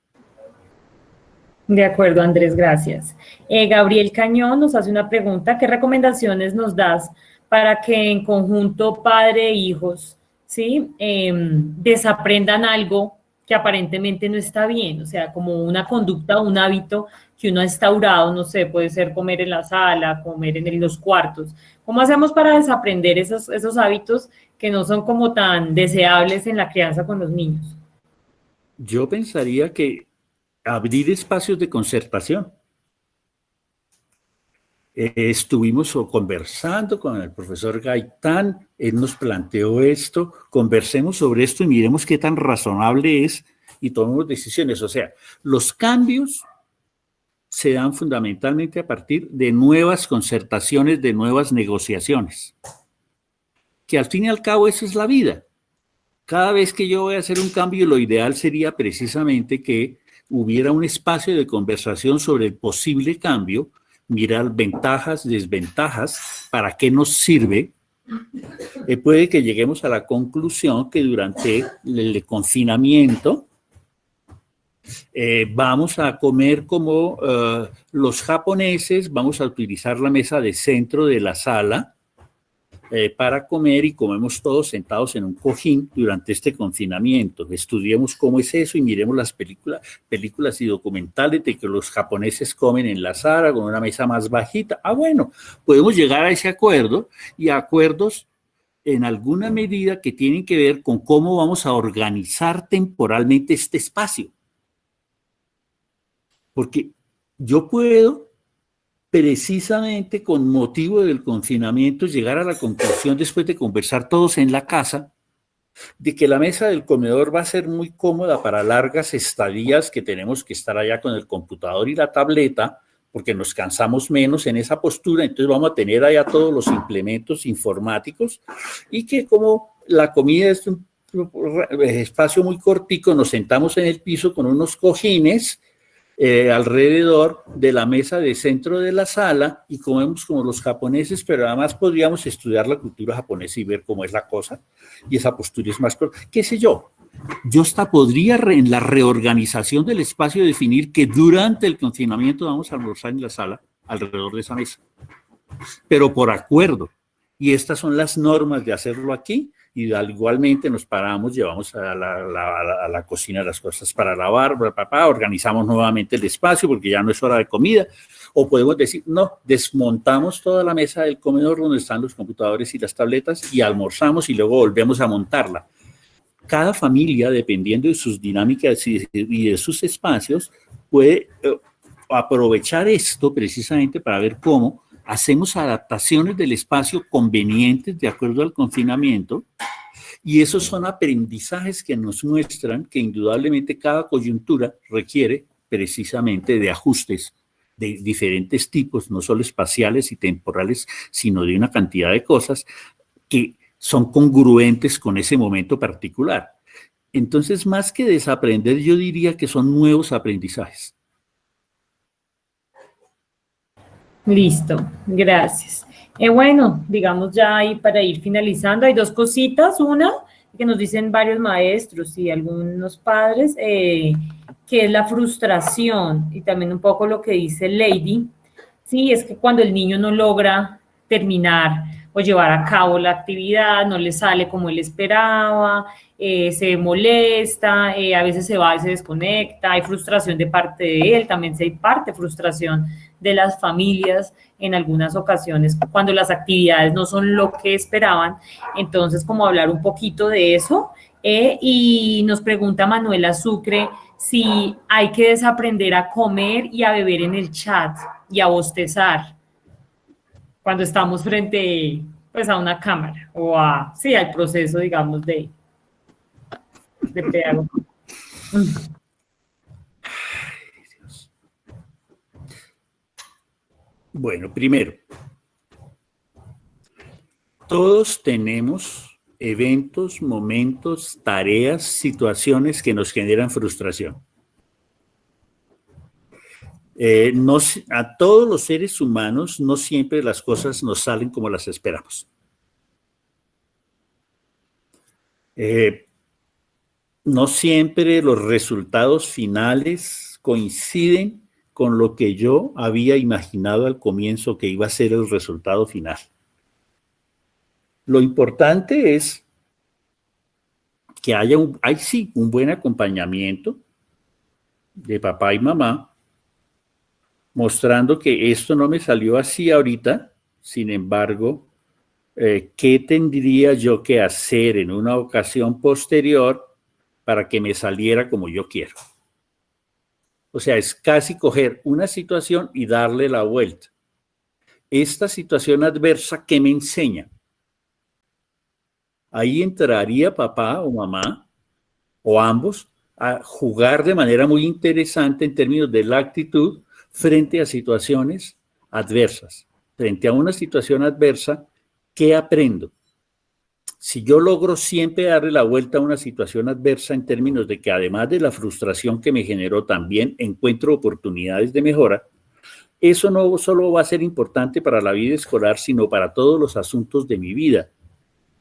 De acuerdo, Andrés, gracias. Gabriel Cañón nos hace una pregunta. ¿Qué recomendaciones nos das para que en conjunto padre e hijos, ¿sí? Desaprendan algo que aparentemente no está bien? O sea, como una conducta, un hábito que uno ha instaurado, no sé, puede ser comer en la sala, comer en los cuartos. ¿Cómo hacemos para desaprender esos hábitos que no son como tan deseables en la crianza con los niños? Yo pensaría que abrir espacios de concertación. Estuvimos conversando con el profesor Gaitán, él nos planteó esto, conversemos sobre esto y miremos qué tan razonable es y tomemos decisiones. O sea, los cambios se dan fundamentalmente a partir de nuevas concertaciones, de nuevas negociaciones, que al fin y al cabo eso es la vida. Cada vez que yo voy a hacer un cambio, lo ideal sería precisamente que hubiera un espacio de conversación sobre el posible cambio, mirar ventajas, desventajas, para qué nos sirve. Puede que lleguemos a la conclusión que durante el confinamiento vamos a comer como los japoneses, vamos a utilizar la mesa de centro de la sala para comer y comemos todos sentados en un cojín durante este confinamiento. Estudiemos cómo es eso y miremos las películas y documentales de que los japoneses comen en la sala con una mesa más bajita. Bueno, podemos llegar a ese acuerdo y a acuerdos en alguna medida que tienen que ver con cómo vamos a organizar temporalmente este espacio. Porque yo puedo precisamente con motivo del confinamiento llegar a la conclusión, después de conversar todos en la casa, de que la mesa del comedor va a ser muy cómoda para largas estadías que tenemos que estar allá con el computador y la tableta, porque nos cansamos menos en esa postura, entonces vamos a tener allá todos los implementos informáticos, y que como la comida es un espacio muy cortico, nos sentamos en el piso con unos cojines, alrededor de la mesa de centro de la sala y comemos como los japoneses, pero además podríamos estudiar la cultura japonesa y ver cómo es la cosa, y esa postura es más, qué sé yo. Yo hasta podría en la reorganización del espacio definir que durante el confinamiento vamos a almorzar en la sala alrededor de esa mesa, pero por acuerdo. Y estas son las normas de hacerlo aquí. Y igualmente nos paramos, llevamos a la cocina las cosas para lavar, organizamos nuevamente el espacio porque ya no es hora de comida. O podemos decir, no, desmontamos toda la mesa del comedor donde están los computadores y las tabletas y almorzamos y luego volvemos a montarla. Cada familia, dependiendo de sus dinámicas y de sus espacios, puede aprovechar esto precisamente para ver cómo hacemos adaptaciones del espacio convenientes de acuerdo al confinamiento, y esos son aprendizajes que nos muestran que indudablemente cada coyuntura requiere precisamente de ajustes de diferentes tipos, no solo espaciales y temporales, sino de una cantidad de cosas que son congruentes con ese momento particular. Entonces, más que desaprender, yo diría que son nuevos aprendizajes. Listo, gracias. Bueno, digamos ya ahí para ir finalizando, hay dos cositas. Una, que nos dicen varios maestros y algunos padres, que es la frustración y también un poco lo que dice Lady. Sí, es que cuando el niño no logra terminar o llevar a cabo la actividad, no le sale como él esperaba, se molesta, a veces se va y se desconecta, hay frustración de parte de él, también se hay parte frustración de las familias en algunas ocasiones cuando las actividades no son lo que esperaban. Entonces, como hablar un poquito de eso. Y nos pregunta Manuela Sucre si hay que desaprender a comer y a beber en el chat y a bostezar cuando estamos frente pues, a una cámara o a, sí, al proceso, digamos, de pedagogía. Bueno, primero, todos tenemos eventos, momentos, tareas, situaciones que nos generan frustración. A todos los seres humanos no siempre las cosas nos salen como las esperamos. No siempre los resultados finales coinciden con lo que yo había imaginado al comienzo que iba a ser el resultado final. Lo importante es que haya un buen acompañamiento de papá y mamá, mostrando que esto no me salió así ahorita, sin embargo, ¿qué tendría yo que hacer en una ocasión posterior para que me saliera como yo quiero? O sea, es casi coger una situación y darle la vuelta. Esta situación adversa, ¿qué me enseña? Ahí entraría papá o mamá, o ambos, a jugar de manera muy interesante en términos de la actitud frente a situaciones adversas. Frente a una situación adversa, ¿qué aprendo? Si yo logro siempre darle la vuelta a una situación adversa en términos de que además de la frustración que me generó, también encuentro oportunidades de mejora, eso no solo va a ser importante para la vida escolar, sino para todos los asuntos de mi vida.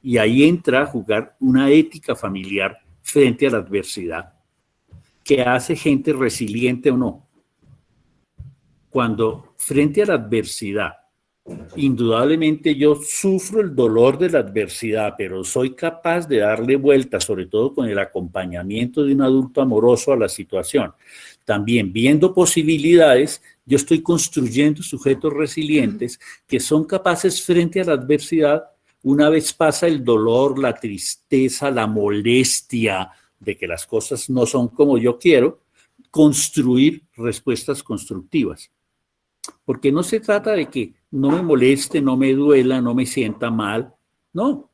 Y ahí entra a jugar una ética familiar frente a la adversidad, que hace gente resiliente o no. Cuando frente a la adversidad, indudablemente yo sufro el dolor de la adversidad, pero soy capaz de darle vuelta, sobre todo con el acompañamiento de un adulto amoroso a la situación. También viendo posibilidades, yo estoy construyendo sujetos resilientes que son capaces frente a la adversidad, una vez pasa el dolor, la tristeza, la molestia de que las cosas no son como yo quiero, construir respuestas constructivas. Porque no se trata de que no me moleste, no me duela, no me sienta mal. No,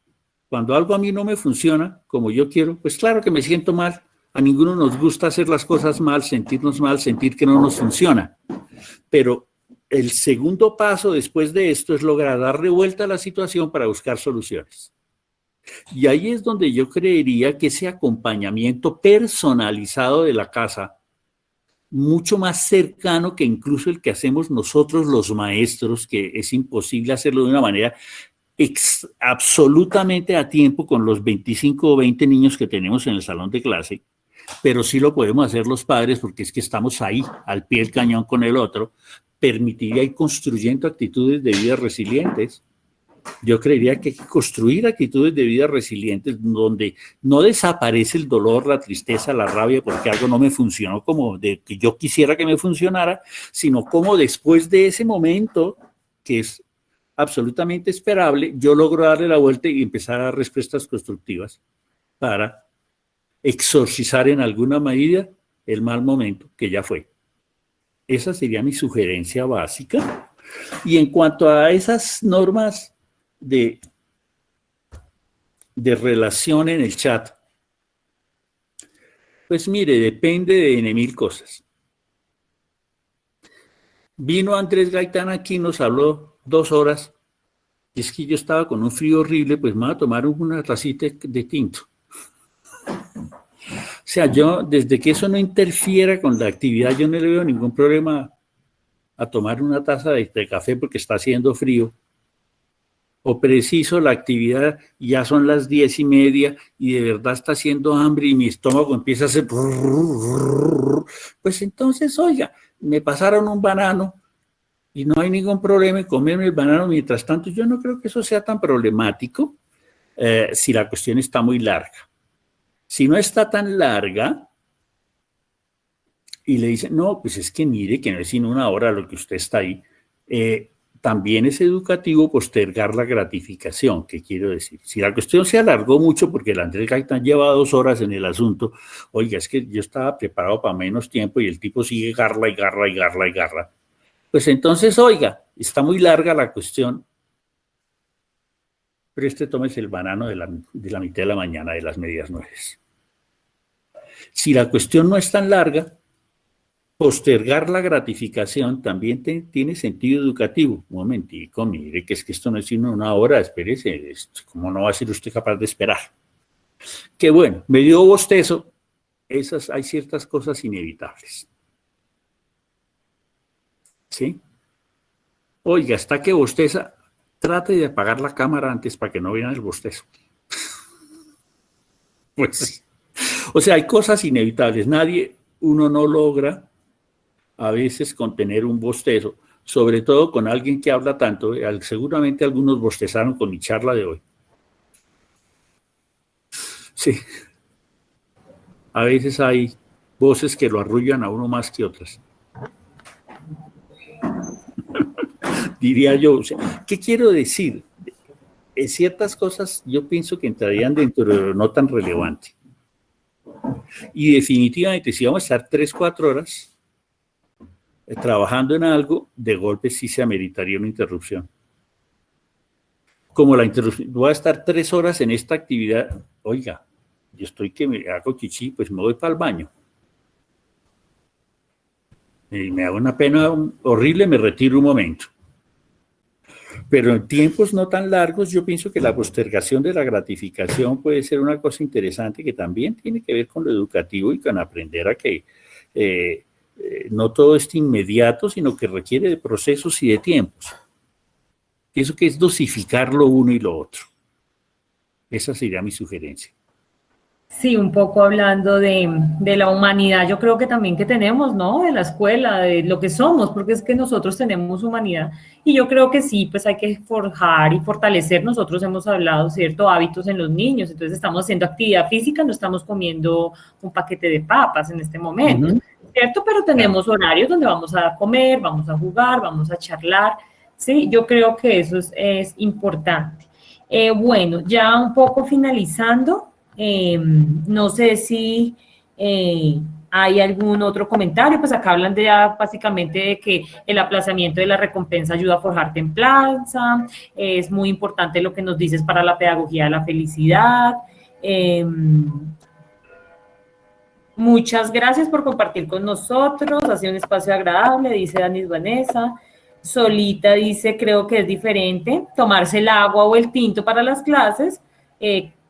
cuando algo a mí no me funciona como yo quiero, pues claro que me siento mal. A ninguno nos gusta hacer las cosas mal, sentir que no nos funciona. Pero el segundo paso después de esto es lograr darle vuelta a la situación para buscar soluciones. Y ahí es donde yo creería que ese acompañamiento personalizado de la casa, mucho más cercano que incluso el que hacemos nosotros los maestros, que es imposible hacerlo de una manera absolutamente a tiempo con los 25 o 20 niños que tenemos en el salón de clase, pero sí lo podemos hacer los padres porque es que estamos ahí, al pie del cañón con el otro, permitiría ir construyendo actitudes de vida resilientes. Yo creería que hay que construir actitudes de vida resilientes donde no desaparece el dolor, la tristeza, la rabia porque algo no me funcionó como de que yo quisiera que me funcionara, sino como después de ese momento, que es absolutamente esperable, yo logro darle la vuelta y empezar a dar respuestas constructivas para exorcizar en alguna medida el mal momento que ya fue. Esa sería mi sugerencia básica. Y en cuanto a esas normas de relación en el chat, pues mire, depende de mil cosas. Vino Andrés Gaitán aquí, nos habló 2 horas, y es que yo estaba con un frío horrible, pues me voy a tomar una tacita de tinto. O sea, yo, desde que eso no interfiera con la actividad, yo no le veo ningún problema a tomar una taza de café porque está haciendo frío. O preciso la actividad, ya son las 10:30 y de verdad está haciendo hambre y mi estómago empieza a hacer... Pues entonces, oiga, me pasaron un banano y no hay ningún problema en comerme el banano mientras tanto. Yo no creo que eso sea tan problemático si la cuestión está muy larga. Si no está tan larga y le dicen, no, pues es que mire que no es sino 1 hora lo que usted está ahí, también es educativo postergar la gratificación, ¿qué quiero decir? Si la cuestión se alargó mucho porque el Andrés Gaitán lleva 2 horas en el asunto, oiga, es que yo estaba preparado para menos tiempo y el tipo sigue garra y garra y garra y garra. Pues entonces, oiga, está muy larga la cuestión, pero tómese el banano de la mitad de la mañana, de las medias nueces. Si la cuestión no es tan larga, postergar la gratificación también tiene sentido educativo. Un momentico, mire, que es que esto no es sino 1 hora, espérese, ¿cómo no va a ser usted capaz de esperar? Que bueno, me dio bostezo, hay ciertas cosas inevitables. ¿Sí? Oiga, hasta que bosteza, trate de apagar la cámara antes para que no vean el bostezo. Pues, o sea, hay cosas inevitables. Uno no logra a veces contener un bostezo, sobre todo con alguien que habla tanto. Seguramente algunos bostezaron con mi charla de hoy. Sí. A veces hay voces que lo arrullan a uno más que otras. Diría yo, o sea, ¿qué quiero decir? En ciertas cosas yo pienso que entrarían dentro de lo no tan relevante. Y definitivamente, si vamos a estar 3-4 horas trabajando en algo, de golpe sí se ameritaría una interrupción. Como la interrupción, voy a estar 3 horas en esta actividad, oiga, yo estoy que me hago chichi, pues me voy para el baño. Y me hago una pena horrible, me retiro un momento. Pero en tiempos no tan largos, yo pienso que la postergación de la gratificación puede ser una cosa interesante que también tiene que ver con lo educativo y con aprender a que no todo es inmediato, sino que requiere de procesos y de tiempos. Pienso que es dosificar lo uno y lo otro. Esa sería mi sugerencia. Sí, un poco hablando de la humanidad, yo creo que también que tenemos, ¿no? De la escuela, de lo que somos, porque es que nosotros tenemos humanidad. Y yo creo que sí, pues hay que forjar y fortalecer. Nosotros hemos hablado, ¿cierto? Hábitos en los niños. Entonces estamos haciendo actividad física, no estamos comiendo un paquete de papas en este momento, ¿cierto? Pero tenemos horarios donde vamos a comer, vamos a jugar, vamos a charlar. Sí, yo creo que eso es importante. Bueno, ya un poco finalizando. No sé si hay algún otro comentario, pues acá hablan de ya básicamente de que el aplazamiento de la recompensa ayuda a forjar templanza, es muy importante lo que nos dices para la pedagogía de la felicidad. Muchas gracias por compartir con nosotros, ha sido un espacio agradable, dice Danis Vanessa. Solita dice, creo que es diferente tomarse el agua o el tinto para las clases,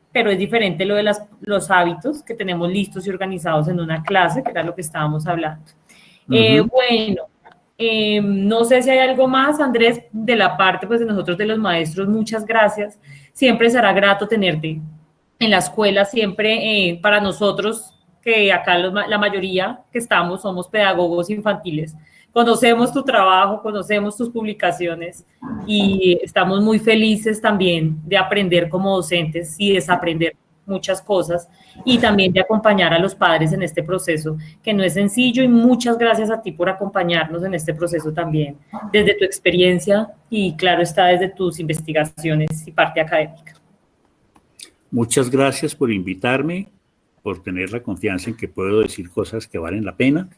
pero es diferente lo de los hábitos que tenemos listos y organizados en una clase, que era lo que estábamos hablando. Bueno, no sé si hay algo más, Andrés, de la parte pues, de nosotros, de los maestros, muchas gracias. Siempre será grato tenerte en la escuela, siempre para nosotros que acá la mayoría que estamos somos pedagogos infantiles. Conocemos tu trabajo, conocemos tus publicaciones y estamos muy felices también de aprender como docentes y desaprender muchas cosas y también de acompañar a los padres en este proceso, que no es sencillo, y muchas gracias a ti por acompañarnos en este proceso también, desde tu experiencia y claro está desde tus investigaciones y parte académica. Muchas gracias por invitarme, por tener la confianza en que puedo decir cosas que valen la pena.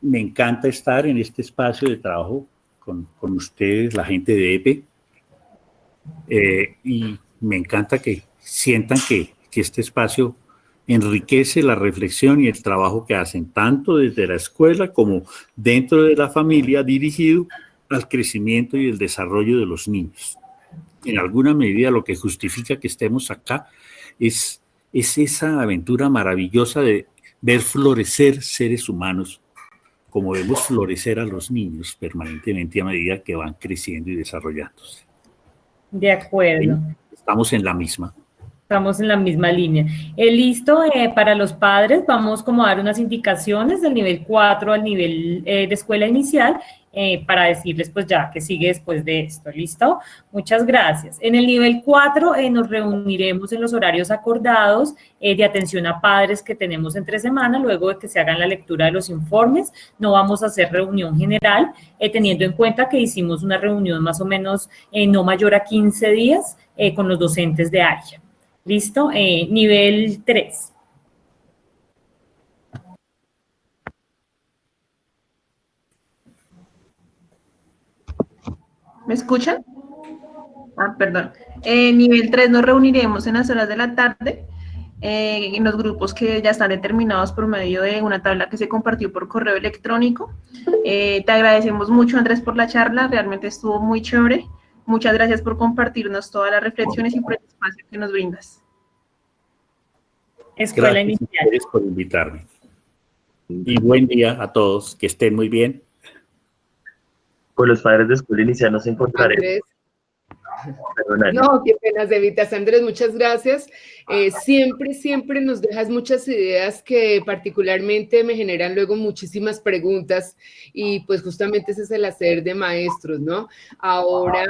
Me encanta estar en este espacio de trabajo con ustedes, la gente de EPE, y me encanta que sientan que este espacio enriquece la reflexión y el trabajo que hacen, tanto desde la escuela como dentro de la familia, dirigido al crecimiento y el desarrollo de los niños. En alguna medida lo que justifica que estemos acá es esa aventura maravillosa de ver florecer seres humanos, como vemos florecer a los niños permanentemente a medida que van creciendo y desarrollándose. De acuerdo. Estamos en la misma. Estamos en la misma línea. Listo, para los padres vamos como a dar unas indicaciones del nivel 4 al nivel de escuela inicial para decirles pues ya que sigue después de esto. ¿Listo? Muchas gracias. En el nivel 4 nos reuniremos en los horarios acordados de atención a padres que tenemos entre semana, luego de que se hagan la lectura de los informes. No vamos a hacer reunión general, teniendo en cuenta que hicimos una reunión más o menos no mayor a 15 días con los docentes de área. ¿Listo? Nivel 3. ¿Me escuchan? Perdón. Nivel 3 nos reuniremos en las horas de la tarde en los grupos que ya están determinados por medio de una tabla que se compartió por correo electrónico. Te agradecemos mucho, Andrés, por la charla. Realmente estuvo muy chévere. Muchas gracias por compartirnos todas las reflexiones y por el espacio que nos brindas. Escuela Gracias inicial. a ustedes por invitarme. Y buen día a todos, que estén muy bien. Con los padres de escuela inicial nos encontraremos. Andrés. No, qué pena, Evitas. Andrés, muchas gracias. Siempre nos dejas muchas ideas que particularmente me generan luego muchísimas preguntas y pues justamente ese es el hacer de maestros, ¿no? Ahora,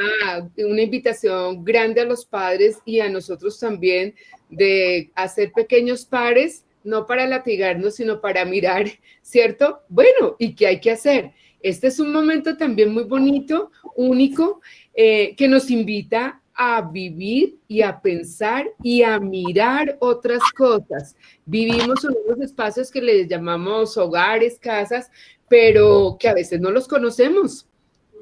una invitación grande a los padres y a nosotros también de hacer pequeños pares, no para latigarnos, sino para mirar, ¿cierto? Bueno, ¿y qué hay que hacer? Este es un momento también muy bonito, único, que nos invita a vivir y a pensar y a mirar otras cosas. Vivimos en unos espacios que les llamamos hogares, casas, pero que a veces no los conocemos.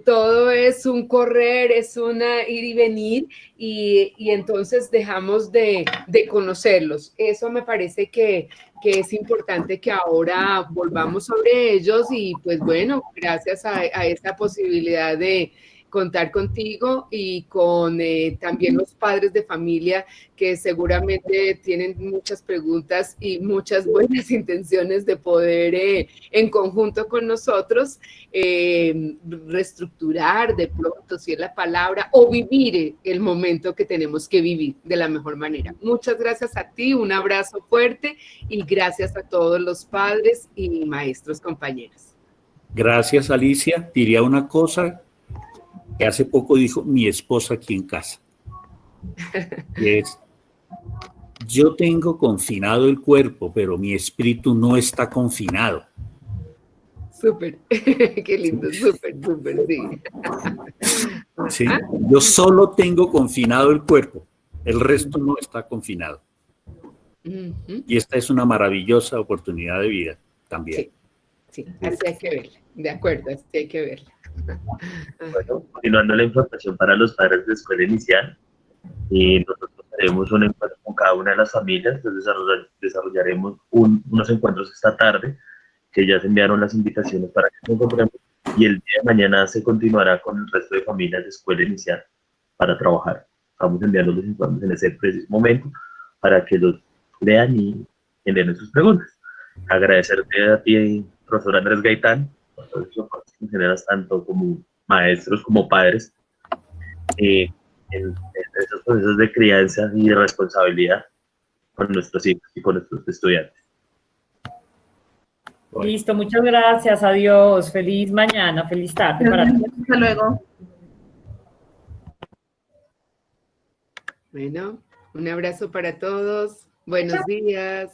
Todo es un correr, es una ir y venir y entonces dejamos de conocerlos. Eso me parece que es importante que ahora volvamos sobre ellos y pues bueno, gracias a esta posibilidad de contar contigo y con también los padres de familia que seguramente tienen muchas preguntas y muchas buenas intenciones de poder en conjunto con nosotros reestructurar de pronto, si es la palabra, o vivir el momento que tenemos que vivir de la mejor manera. Muchas gracias a ti, un abrazo fuerte y gracias a todos los padres y maestros compañeros. Gracias, Alicia. Diría una cosa que hace poco dijo mi esposa aquí en casa. Y es, yo tengo confinado el cuerpo, pero mi espíritu no está confinado. Súper, qué lindo, súper, sí. Sí, yo solo tengo confinado el cuerpo, el resto no está confinado. Y esta es una maravillosa oportunidad de vida también. Sí, así hay que verla, de acuerdo, así hay que verla. Bueno, continuando la información para los padres de escuela inicial, nosotros haremos un encuentro con cada una de las familias, entonces desarrollaremos unos encuentros esta tarde, que ya se enviaron las invitaciones para que nos encontremos, y el día de mañana se continuará con el resto de familias de escuela inicial para trabajar. Estamos enviando los informes en ese preciso momento para que los lean y den sus preguntas. Agradecerte a ti, profesor Andrés Gaitán, por todos los aportes que generas tanto como maestros como padres en esos procesos de crianza y de responsabilidad, con nuestros hijos y con nuestros estudiantes. Listo, muchas gracias, adiós, feliz mañana, feliz tarde para todos. Hasta luego. Bueno, un abrazo para todos. Buenos días.